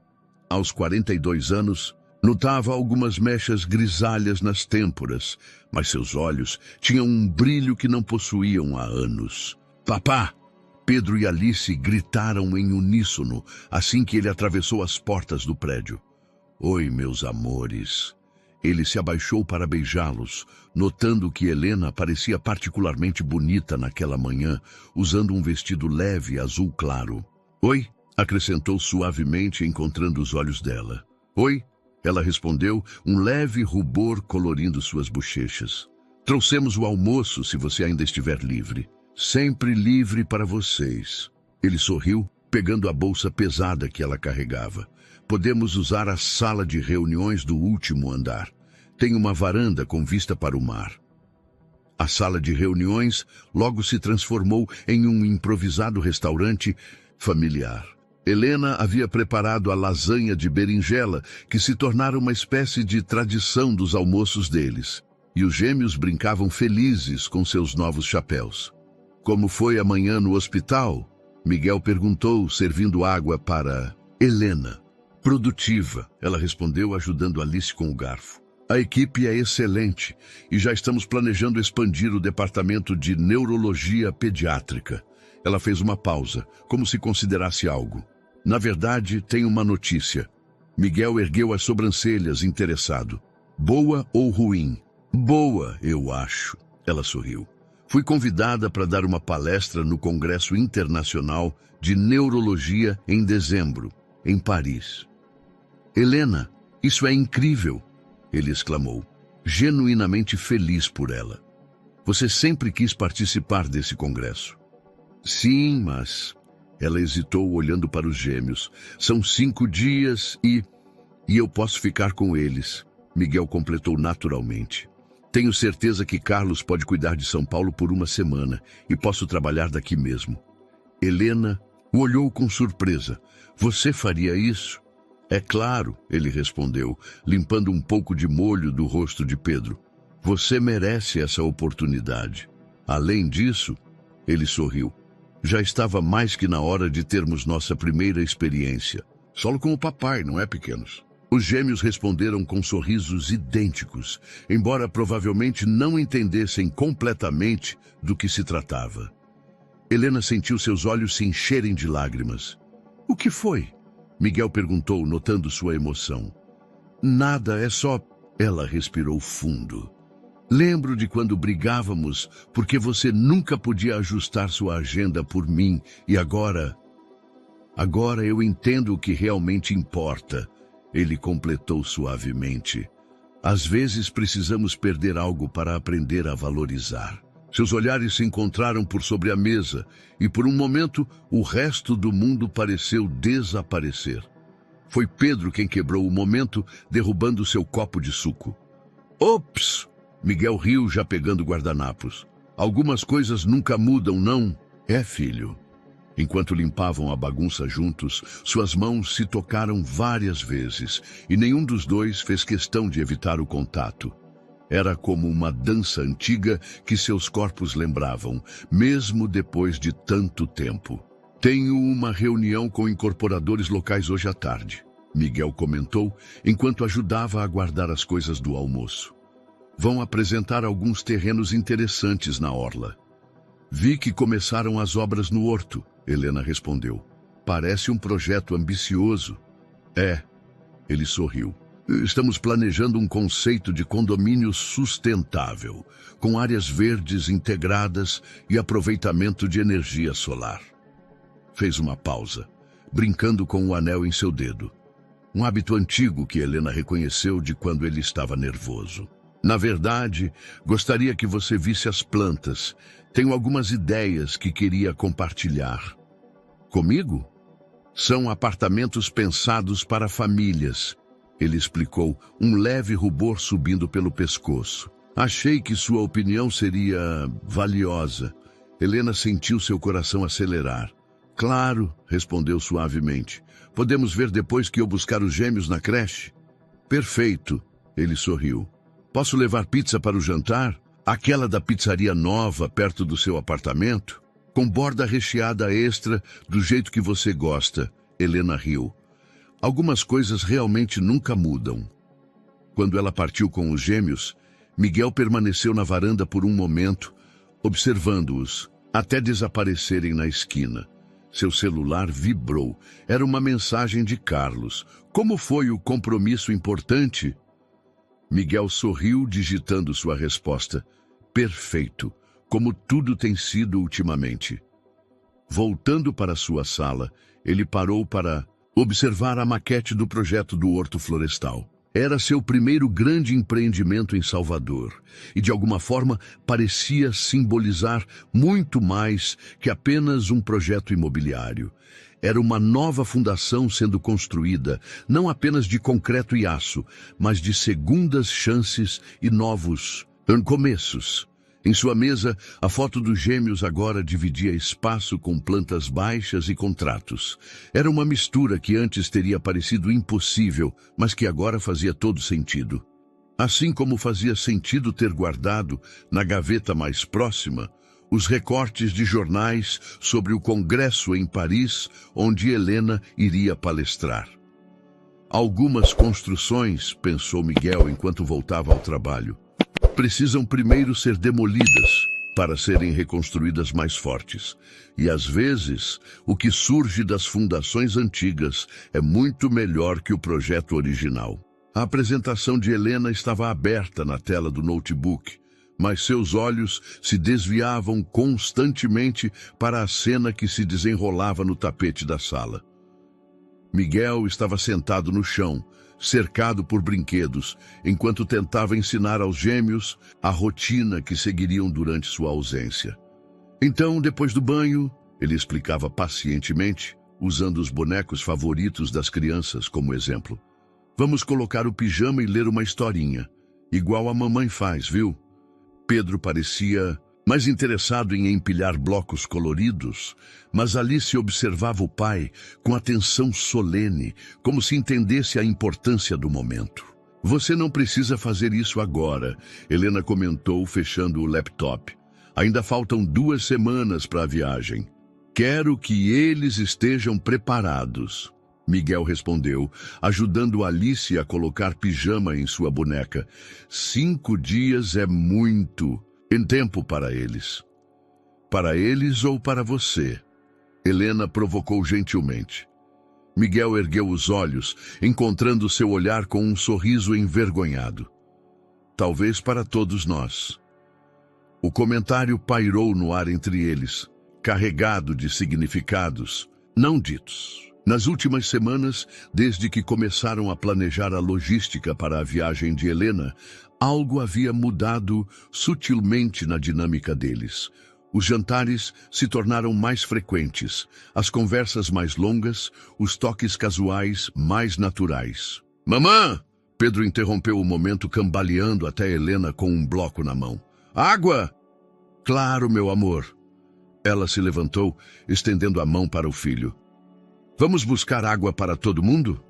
Aos 42 anos, notava algumas mechas grisalhas nas têmporas, mas seus olhos tinham um brilho que não possuíam há anos. Papá! Pedro e Alice gritaram em uníssono assim que ele atravessou as portas do prédio. Oi, meus amores. Ele se abaixou para beijá-los, notando que Helena parecia particularmente bonita naquela manhã, usando um vestido leve azul claro. Oi, acrescentou suavemente, encontrando os olhos dela. Oi, ela respondeu, um leve rubor colorindo suas bochechas. Trouxemos o almoço, se você ainda estiver livre. Sempre livre para vocês. Ele sorriu, pegando a bolsa pesada que ela carregava. Podemos usar a sala de reuniões do último andar. Tem uma varanda com vista para o mar. A sala de reuniões logo se transformou em um improvisado restaurante familiar. Helena havia preparado a lasanha de berinjela, que se tornara uma espécie de tradição dos almoços deles. E os gêmeos brincavam felizes com seus novos chapéus. Como foi amanhã no hospital? Miguel perguntou, servindo água para Helena. Produtiva, ela respondeu, ajudando Alice com o garfo. A equipe é excelente e já estamos planejando expandir o departamento de neurologia pediátrica. Ela fez uma pausa, como se considerasse algo. Na verdade, tenho uma notícia. Miguel ergueu as sobrancelhas, interessado. Boa ou ruim? Boa, eu acho. Ela sorriu. Fui convidada para dar uma palestra no Congresso Internacional de Neurologia em dezembro, em Paris. Helena, isso é incrível! Ele exclamou, genuinamente feliz por ela. Você sempre quis participar desse congresso. Sim, mas... Ela hesitou, olhando para os gêmeos. São 5 dias e eu posso ficar com eles. Miguel completou naturalmente. Tenho certeza que Carlos pode cuidar de São Paulo por 1 semana e posso trabalhar daqui mesmo. Helena o olhou com surpresa. Você faria isso? É claro, ele respondeu, limpando um pouco de molho do rosto de Pedro. Você merece essa oportunidade. Além disso, ele sorriu. Já estava mais que na hora de termos nossa primeira experiência. Solo com o papai, não é, pequenos? Os gêmeos responderam com sorrisos idênticos, embora provavelmente não entendessem completamente do que se tratava. Helena sentiu seus olhos se encherem de lágrimas. O que foi? Miguel perguntou, notando sua emoção. Nada, é só... Ela respirou fundo. Lembro de quando brigávamos, porque você nunca podia ajustar sua agenda por mim, e agora... Agora eu entendo o que realmente importa, ele completou suavemente. Às vezes precisamos perder algo para aprender a valorizar. Seus olhares se encontraram por sobre a mesa, e por um momento o resto do mundo pareceu desaparecer. Foi Pedro quem quebrou o momento, derrubando seu copo de suco. Ops! Miguel riu, já pegando guardanapos. Algumas coisas nunca mudam, não? É, filho. Enquanto limpavam a bagunça juntos, suas mãos se tocaram várias vezes, e nenhum dos dois fez questão de evitar o contato. Era como uma dança antiga que seus corpos lembravam, mesmo depois de tanto tempo. Tenho uma reunião com incorporadores locais hoje à tarde, Miguel comentou, enquanto ajudava a guardar as coisas do almoço. Vão apresentar alguns terrenos interessantes na orla. Vi que começaram as obras no horto, Helena respondeu. Parece um projeto ambicioso. É, ele sorriu. Estamos planejando um conceito de condomínio sustentável, com áreas verdes integradas e aproveitamento de energia solar. Fez uma pausa, brincando com o anel em seu dedo. Um hábito antigo que Helena reconheceu de quando ele estava nervoso. Na verdade, gostaria que você visse as plantas. Tenho algumas ideias que queria compartilhar. Comigo? São apartamentos pensados para famílias, ele explicou, um leve rubor subindo pelo pescoço. Achei que sua opinião seria valiosa. Helena sentiu seu coração acelerar. Claro, respondeu suavemente. Podemos ver depois que eu buscar os gêmeos na creche? Perfeito, ele sorriu. Posso levar pizza para o jantar? Aquela da pizzaria nova, perto do seu apartamento? Com borda recheada extra, do jeito que você gosta, Helena riu. Algumas coisas realmente nunca mudam. Quando ela partiu com os gêmeos, Miguel permaneceu na varanda por um momento, observando-os, até desaparecerem na esquina. Seu celular vibrou. Era uma mensagem de Carlos. Como foi o compromisso importante? Miguel sorriu, digitando sua resposta. Perfeito, como tudo tem sido ultimamente. Voltando para sua sala, ele parou para observar a maquete do projeto do Horto Florestal. Era seu primeiro grande empreendimento em Salvador e, de alguma forma, parecia simbolizar muito mais que apenas um projeto imobiliário. Era uma nova fundação sendo construída, não apenas de concreto e aço, mas de segundas chances e novos começos. Em sua mesa, a foto dos gêmeos agora dividia espaço com plantas baixas e contratos. Era uma mistura que antes teria parecido impossível, mas que agora fazia todo sentido. Assim como fazia sentido ter guardado, na gaveta mais próxima, os recortes de jornais sobre o congresso em Paris, onde Helena iria palestrar. Algumas construções, pensou Miguel enquanto voltava ao trabalho, precisam primeiro ser demolidas para serem reconstruídas mais fortes. E às vezes, o que surge das fundações antigas é muito melhor que o projeto original. A apresentação de Helena estava aberta na tela do notebook, mas seus olhos se desviavam constantemente para a cena que se desenrolava no tapete da sala. Miguel estava sentado no chão, cercado por brinquedos, enquanto tentava ensinar aos gêmeos a rotina que seguiriam durante sua ausência. Então, depois do banho, Ele explicava pacientemente, usando os bonecos favoritos das crianças como exemplo. Vamos colocar o pijama e ler uma historinha, igual a mamãe faz, viu? Pedro parecia mais interessado em empilhar blocos coloridos, mas Alice observava o pai com atenção solene, como se entendesse a importância do momento. Você não precisa fazer isso agora, Helena comentou, fechando o laptop. Ainda faltam 2 semanas para a viagem. Quero que eles estejam preparados. Miguel respondeu, ajudando Alice a colocar pijama em sua boneca. 5 dias é muito em tempo para eles. Para eles ou para você? Helena provocou gentilmente. Miguel ergueu os olhos, encontrando seu olhar com um sorriso envergonhado. Talvez para todos nós. O comentário pairou no ar entre eles, carregado de significados não ditos. Nas últimas semanas, desde que começaram a planejar a logística para a viagem de Helena, algo havia mudado sutilmente na dinâmica deles. Os jantares se tornaram mais frequentes, as conversas mais longas, os toques casuais mais naturais. Mamã! Pedro interrompeu o momento cambaleando até Helena com um bloco na mão. Água! Claro, meu amor. Ela se levantou, estendendo a mão para o filho. Vamos buscar água para todo mundo?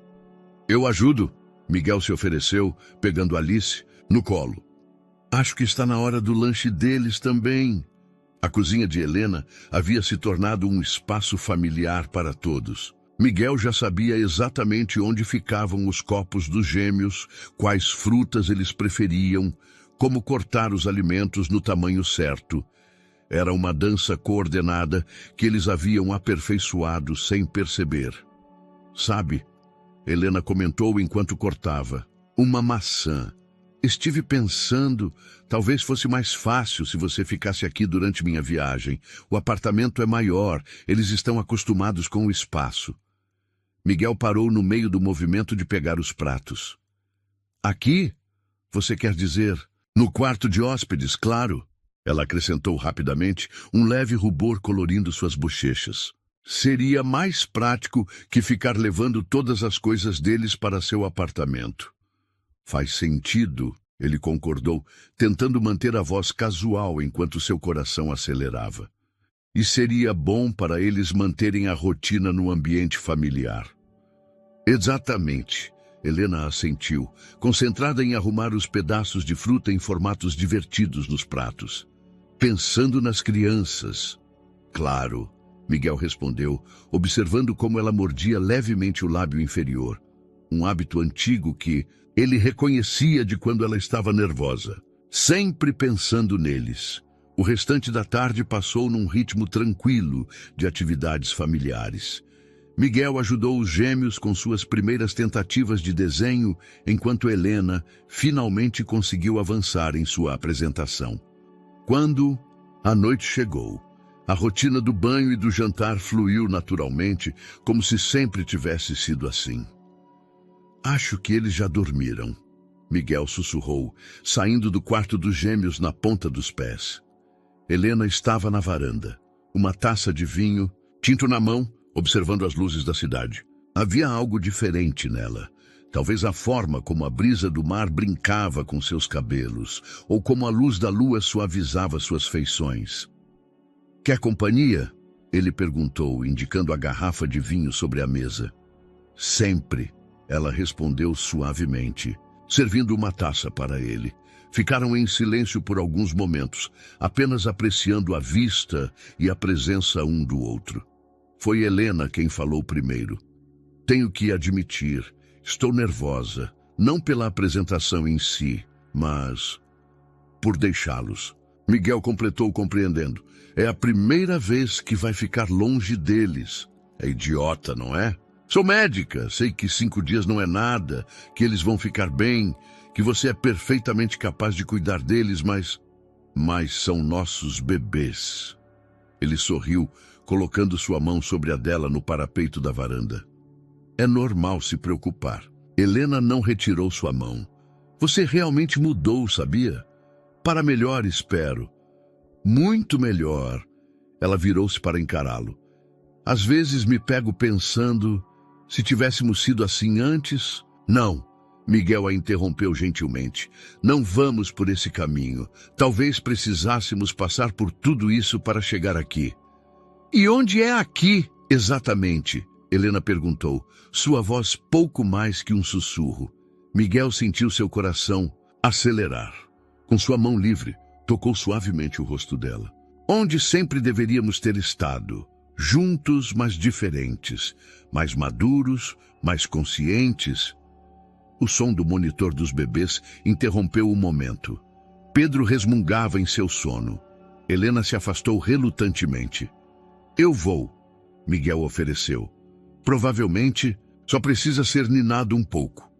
Eu ajudo. Miguel se ofereceu, pegando Alice no colo. Acho que está na hora do lanche deles também. A cozinha de Helena havia se tornado um espaço familiar para todos. Miguel já sabia exatamente onde ficavam os copos dos gêmeos, quais frutas eles preferiam, como cortar os alimentos no tamanho certo. Era uma dança coordenada que eles haviam aperfeiçoado sem perceber. Sabe, Helena comentou enquanto cortava, uma maçã. Estive pensando, talvez fosse mais fácil se você ficasse aqui durante minha viagem. O apartamento é maior, eles estão acostumados com o espaço. Miguel parou no meio do movimento de pegar os pratos. Aqui? Você quer dizer, no quarto de hóspedes, claro. Ela acrescentou rapidamente, um leve rubor colorindo suas bochechas. Seria mais prático que ficar levando todas as coisas deles para seu apartamento. Faz sentido, ele concordou, tentando manter a voz casual enquanto seu coração acelerava. E seria bom para eles manterem a rotina no ambiente familiar. Exatamente, Helena assentiu, concentrada em arrumar os pedaços de fruta em formatos divertidos nos pratos. Pensando nas crianças. Claro, Miguel respondeu, observando como ela mordia levemente o lábio inferior. Um hábito antigo que ele reconhecia de quando ela estava nervosa. Sempre pensando neles. O restante da tarde passou num ritmo tranquilo de atividades familiares. Miguel ajudou os gêmeos com suas primeiras tentativas de desenho, enquanto Helena finalmente conseguiu avançar em sua apresentação. Quando a noite chegou, a rotina do banho e do jantar fluiu naturalmente, como se sempre tivesse sido assim. Acho que eles já dormiram, Miguel sussurrou, saindo do quarto dos gêmeos na ponta dos pés. Helena estava na varanda, uma taça de vinho, tinto na mão, observando as luzes da cidade. Havia algo diferente nela. Talvez a forma como a brisa do mar brincava com seus cabelos, ou como a luz da lua suavizava suas feições. Quer companhia? Ele perguntou, indicando a garrafa de vinho sobre a mesa. Sempre, ela respondeu suavemente, servindo uma taça para ele. Ficaram em silêncio por alguns momentos, apenas apreciando a vista e a presença um do outro. Foi Helena quem falou primeiro. Tenho que admitir, estou nervosa, não pela apresentação em si, mas por deixá-los. Miguel completou compreendendo. É a primeira vez que vai ficar longe deles. É idiota, não é? Sou médica, sei que 5 dias não é nada, que eles vão ficar bem, que você é perfeitamente capaz de cuidar deles, mas são nossos bebês. Ele sorriu, colocando sua mão sobre a dela no parapeito da varanda. É normal se preocupar. Helena não retirou sua mão. Você realmente mudou, sabia? Para melhor, espero. Muito melhor. Ela virou-se para encará-lo. Às vezes me pego pensando, se tivéssemos sido assim antes... Não, Miguel a interrompeu gentilmente. Não vamos por esse caminho. Talvez precisássemos passar por tudo isso para chegar aqui. E onde é aqui, exatamente? Helena perguntou, sua voz pouco mais que um sussurro. Miguel sentiu seu coração acelerar. Com sua mão livre, tocou suavemente o rosto dela. Onde sempre deveríamos ter estado. Juntos, mas diferentes. Mais maduros, mais conscientes. O som do monitor dos bebês interrompeu o momento. Pedro resmungava em seu sono. Helena se afastou relutantemente. Eu vou, Miguel ofereceu. Provavelmente, só precisa ser ninado um pouco.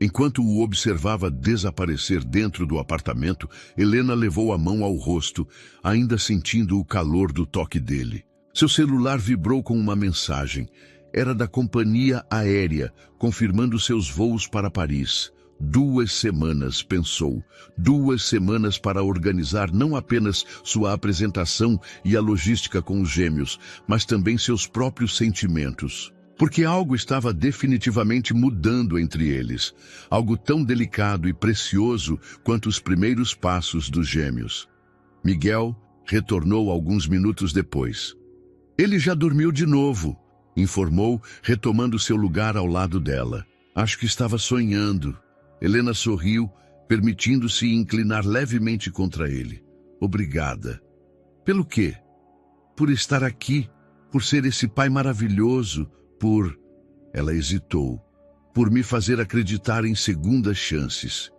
Enquanto o observava desaparecer dentro do apartamento, Helena levou a mão ao rosto, ainda sentindo o calor do toque dele. Seu celular vibrou com uma mensagem. Era da companhia aérea, confirmando seus voos para Paris. 2 semanas, pensou. 2 semanas para organizar não apenas sua apresentação e a logística com os gêmeos, mas também seus próprios sentimentos. Porque algo estava definitivamente mudando entre eles. Algo tão delicado e precioso quanto os primeiros passos dos gêmeos. Miguel retornou alguns minutos depois. Ele já dormiu de novo, informou, retomando seu lugar ao lado dela. Acho que estava sonhando. Helena sorriu, permitindo-se inclinar levemente contra ele. Obrigada. Pelo quê? Por estar aqui, por ser esse pai maravilhoso, por... Ela hesitou. Por me fazer acreditar em segundas chances.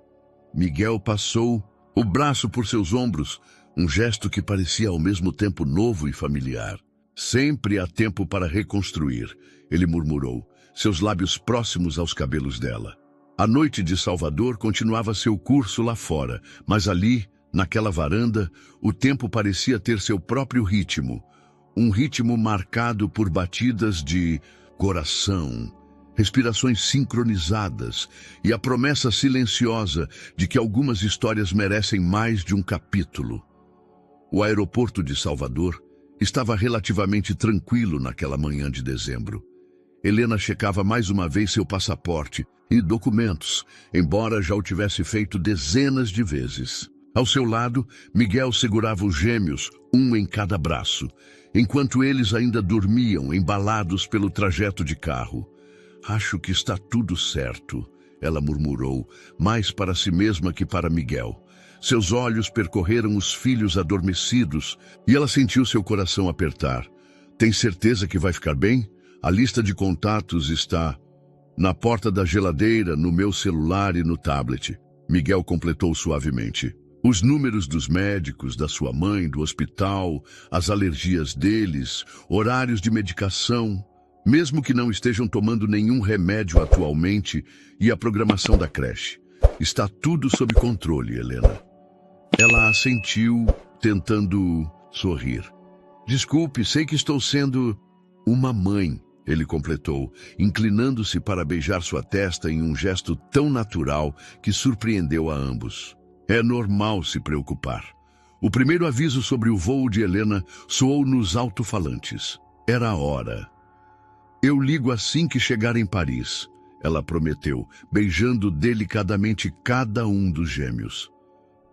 Miguel passou o braço por seus ombros, um gesto que parecia ao mesmo tempo novo e familiar. Sempre há tempo para reconstruir, ele murmurou, seus lábios próximos aos cabelos dela. A noite de Salvador continuava seu curso lá fora, mas ali, naquela varanda, o tempo parecia ter seu próprio ritmo. Um ritmo marcado por batidas de coração, respirações sincronizadas e a promessa silenciosa de que algumas histórias merecem mais de um capítulo. O aeroporto de Salvador estava relativamente tranquilo naquela manhã de dezembro. Helena checava mais uma vez seu passaporte e documentos, embora já o tivesse feito dezenas de vezes. Ao seu lado, Miguel segurava os gêmeos, um em cada braço, enquanto eles ainda dormiam, embalados pelo trajeto de carro. Acho que está tudo certo, ela murmurou, mais para si mesma que para Miguel. Seus olhos percorreram os filhos adormecidos e ela sentiu seu coração apertar. Tem certeza que vai ficar bem? A lista de contatos está na porta da geladeira, no meu celular e no tablet. Miguel completou suavemente. Os números dos médicos, da sua mãe, do hospital, as alergias deles, horários de medicação, mesmo que não estejam tomando nenhum remédio atualmente, e a programação da creche. Está tudo sob controle, Helena. Ela assentiu, tentando sorrir. Desculpe, sei que estou sendo uma mãe, ele completou, inclinando-se para beijar sua testa em um gesto tão natural que surpreendeu a ambos. É normal se preocupar. O primeiro aviso sobre o voo de Helena soou nos alto-falantes. Era a hora. Eu ligo assim que chegar em Paris, ela prometeu, beijando delicadamente cada um dos gêmeos.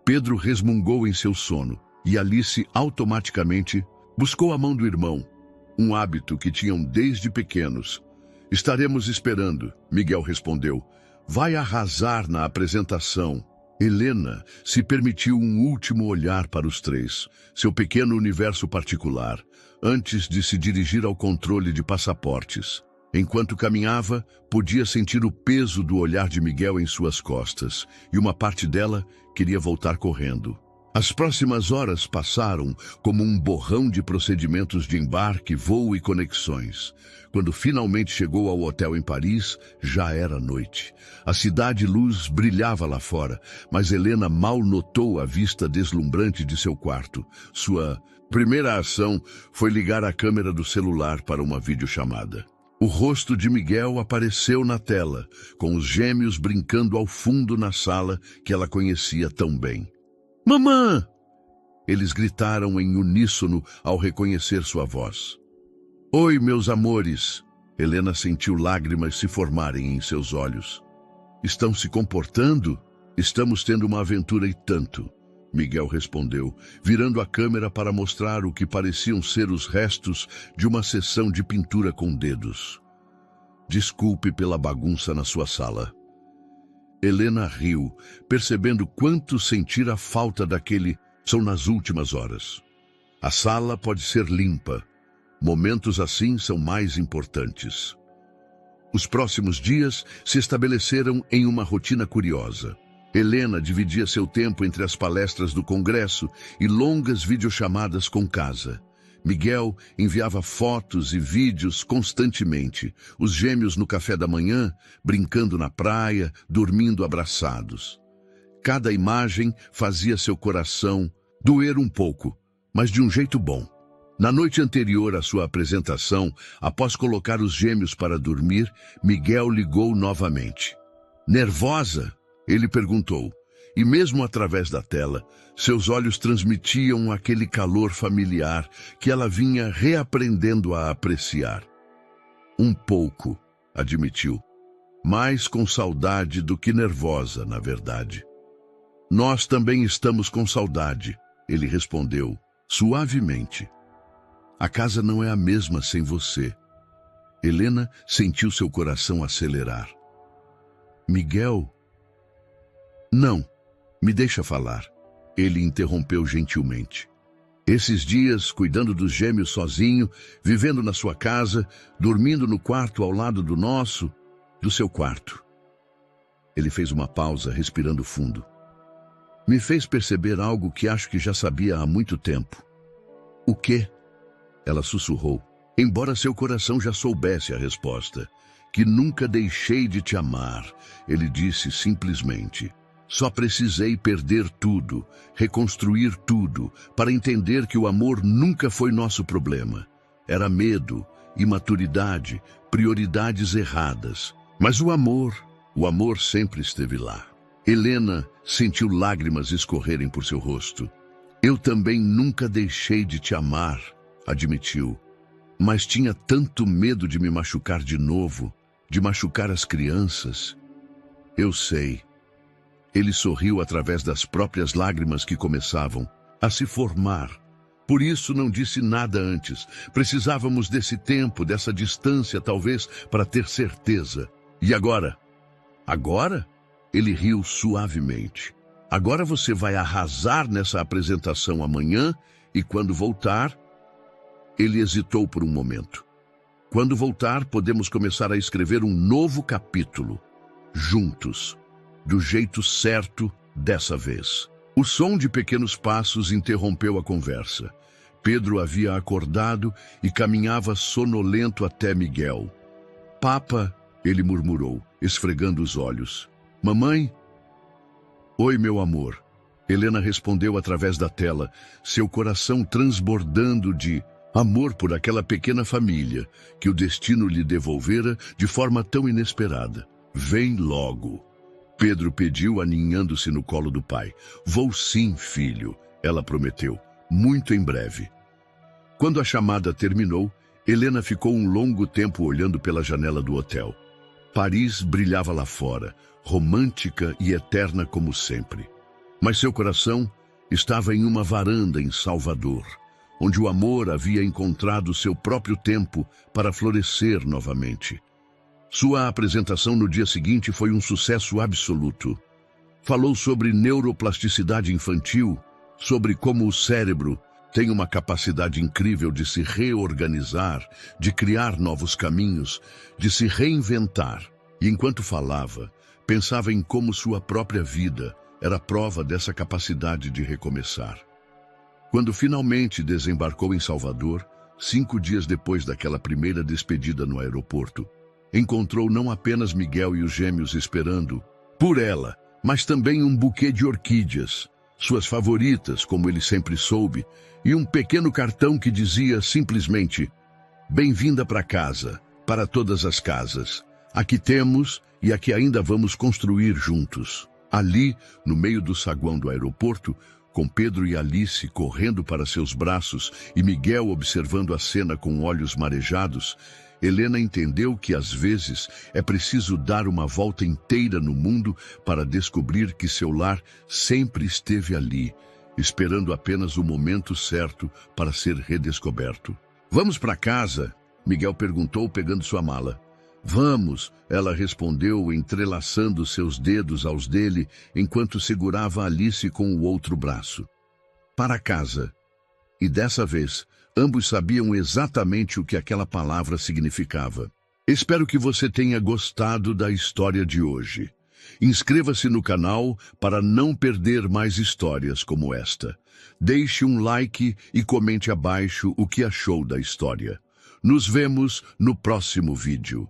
Pedro resmungou em seu sono e Alice automaticamente buscou a mão do irmão, um hábito que tinham desde pequenos. Estaremos esperando, Miguel respondeu. Vai arrasar na apresentação. Helena se permitiu um último olhar para os três, seu pequeno universo particular, antes de se dirigir ao controle de passaportes. Enquanto caminhava, podia sentir o peso do olhar de Miguel em suas costas, e uma parte dela queria voltar correndo. As próximas horas passaram como um borrão de procedimentos de embarque, voo e conexões. Quando finalmente chegou ao hotel em Paris, já era noite. A cidade-luz brilhava lá fora, mas Helena mal notou a vista deslumbrante de seu quarto. Sua primeira ação foi ligar a câmera do celular para uma videochamada. O rosto de Miguel apareceu na tela, com os gêmeos brincando ao fundo na sala que ela conhecia tão bem. Mamã! Eles gritaram em uníssono ao reconhecer sua voz. Oi, meus amores. Helena sentiu lágrimas se formarem em seus olhos. Estão se comportando? Estamos tendo uma aventura e tanto. Miguel respondeu, virando a câmera para mostrar o que pareciam ser os restos de uma sessão de pintura com dedos. Desculpe pela bagunça na sua sala. Helena riu, percebendo quanto sentira falta daquele som nas últimas horas. A sala pode ser limpa. Momentos assim são mais importantes. Os próximos dias se estabeleceram em uma rotina curiosa. Helena dividia seu tempo entre as palestras do Congresso e longas videochamadas com casa. Miguel enviava fotos e vídeos constantemente, os gêmeos no café da manhã, brincando na praia, dormindo abraçados. Cada imagem fazia seu coração doer um pouco, mas de um jeito bom. Na noite anterior à sua apresentação, após colocar os gêmeos para dormir, Miguel ligou novamente. Nervosa? Ele perguntou. E mesmo através da tela, seus olhos transmitiam aquele calor familiar que ela vinha reaprendendo a apreciar. Um pouco, admitiu. Mais com saudade do que nervosa, na verdade. Nós também estamos com saudade, ele respondeu, suavemente. A casa não é a mesma sem você. Helena sentiu seu coração acelerar. Miguel? Não. Me deixa falar. Ele interrompeu gentilmente. Esses dias, cuidando dos gêmeos sozinho, vivendo na sua casa, dormindo no quarto ao lado do nosso, do seu quarto. Ele fez uma pausa, respirando fundo. Me fez perceber algo que acho que já sabia há muito tempo. O quê? Ela sussurrou, embora seu coração já soubesse a resposta. Que nunca deixei de te amar, ele disse simplesmente. Só precisei perder tudo, reconstruir tudo, para entender que o amor nunca foi nosso problema. Era medo, imaturidade, prioridades erradas. Mas o amor sempre esteve lá. Helena sentiu lágrimas escorrerem por seu rosto. Eu também nunca deixei de te amar, admitiu. Mas tinha tanto medo de me machucar de novo, de machucar as crianças. Eu sei. Ele sorriu através das próprias lágrimas que começavam a se formar. Por isso não disse nada antes. Precisávamos desse tempo, dessa distância, talvez, para ter certeza. E agora? Agora? Ele riu suavemente. Agora você vai arrasar nessa apresentação amanhã e quando voltar... Ele hesitou por um momento. Quando voltar, podemos começar a escrever um novo capítulo. Juntos. Do jeito certo, dessa vez. O som de pequenos passos interrompeu a conversa. Pedro havia acordado e caminhava sonolento até Miguel. Papa, ele murmurou, esfregando os olhos. Mamãe? Oi, meu amor. Helena respondeu através da tela, seu coração transbordando de amor por aquela pequena família que o destino lhe devolvera de forma tão inesperada. Vem logo. Pedro pediu, aninhando-se no colo do pai. Vou sim, filho, ela prometeu. Muito em breve. Quando a chamada terminou, Helena ficou um longo tempo olhando pela janela do hotel. Paris brilhava lá fora, romântica e eterna como sempre. Mas seu coração estava em uma varanda em Salvador, onde o amor havia encontrado seu próprio tempo para florescer novamente. Sua apresentação no dia seguinte foi um sucesso absoluto. Falou sobre neuroplasticidade infantil, sobre como o cérebro tem uma capacidade incrível de se reorganizar, de criar novos caminhos, de se reinventar. E enquanto falava, pensava em como sua própria vida era prova dessa capacidade de recomeçar. Quando finalmente desembarcou em Salvador, 5 dias depois daquela primeira despedida no aeroporto, encontrou não apenas Miguel e os gêmeos esperando por ela, mas também um buquê de orquídeas, suas favoritas, como ele sempre soube, e um pequeno cartão que dizia simplesmente: Bem-vinda para casa, para todas as casas. Aqui temos e aqui ainda vamos construir juntos. Ali, no meio do saguão do aeroporto, Com Pedro e Alice correndo para seus braços e Miguel observando a cena com olhos marejados, Helena entendeu que às vezes é preciso dar uma volta inteira no mundo para descobrir que seu lar sempre esteve ali, esperando apenas o momento certo para ser redescoberto. "Vamos para casa?" Miguel perguntou, pegando sua mala. "Vamos," ela respondeu, entrelaçando seus dedos aos dele, enquanto segurava Alice com o outro braço. "Para casa." E dessa vez, ambos sabiam exatamente o que aquela palavra significava. Espero que você tenha gostado da história de hoje. Inscreva-se no canal para não perder mais histórias como esta. Deixe um like e comente abaixo o que achou da história. Nos vemos no próximo vídeo.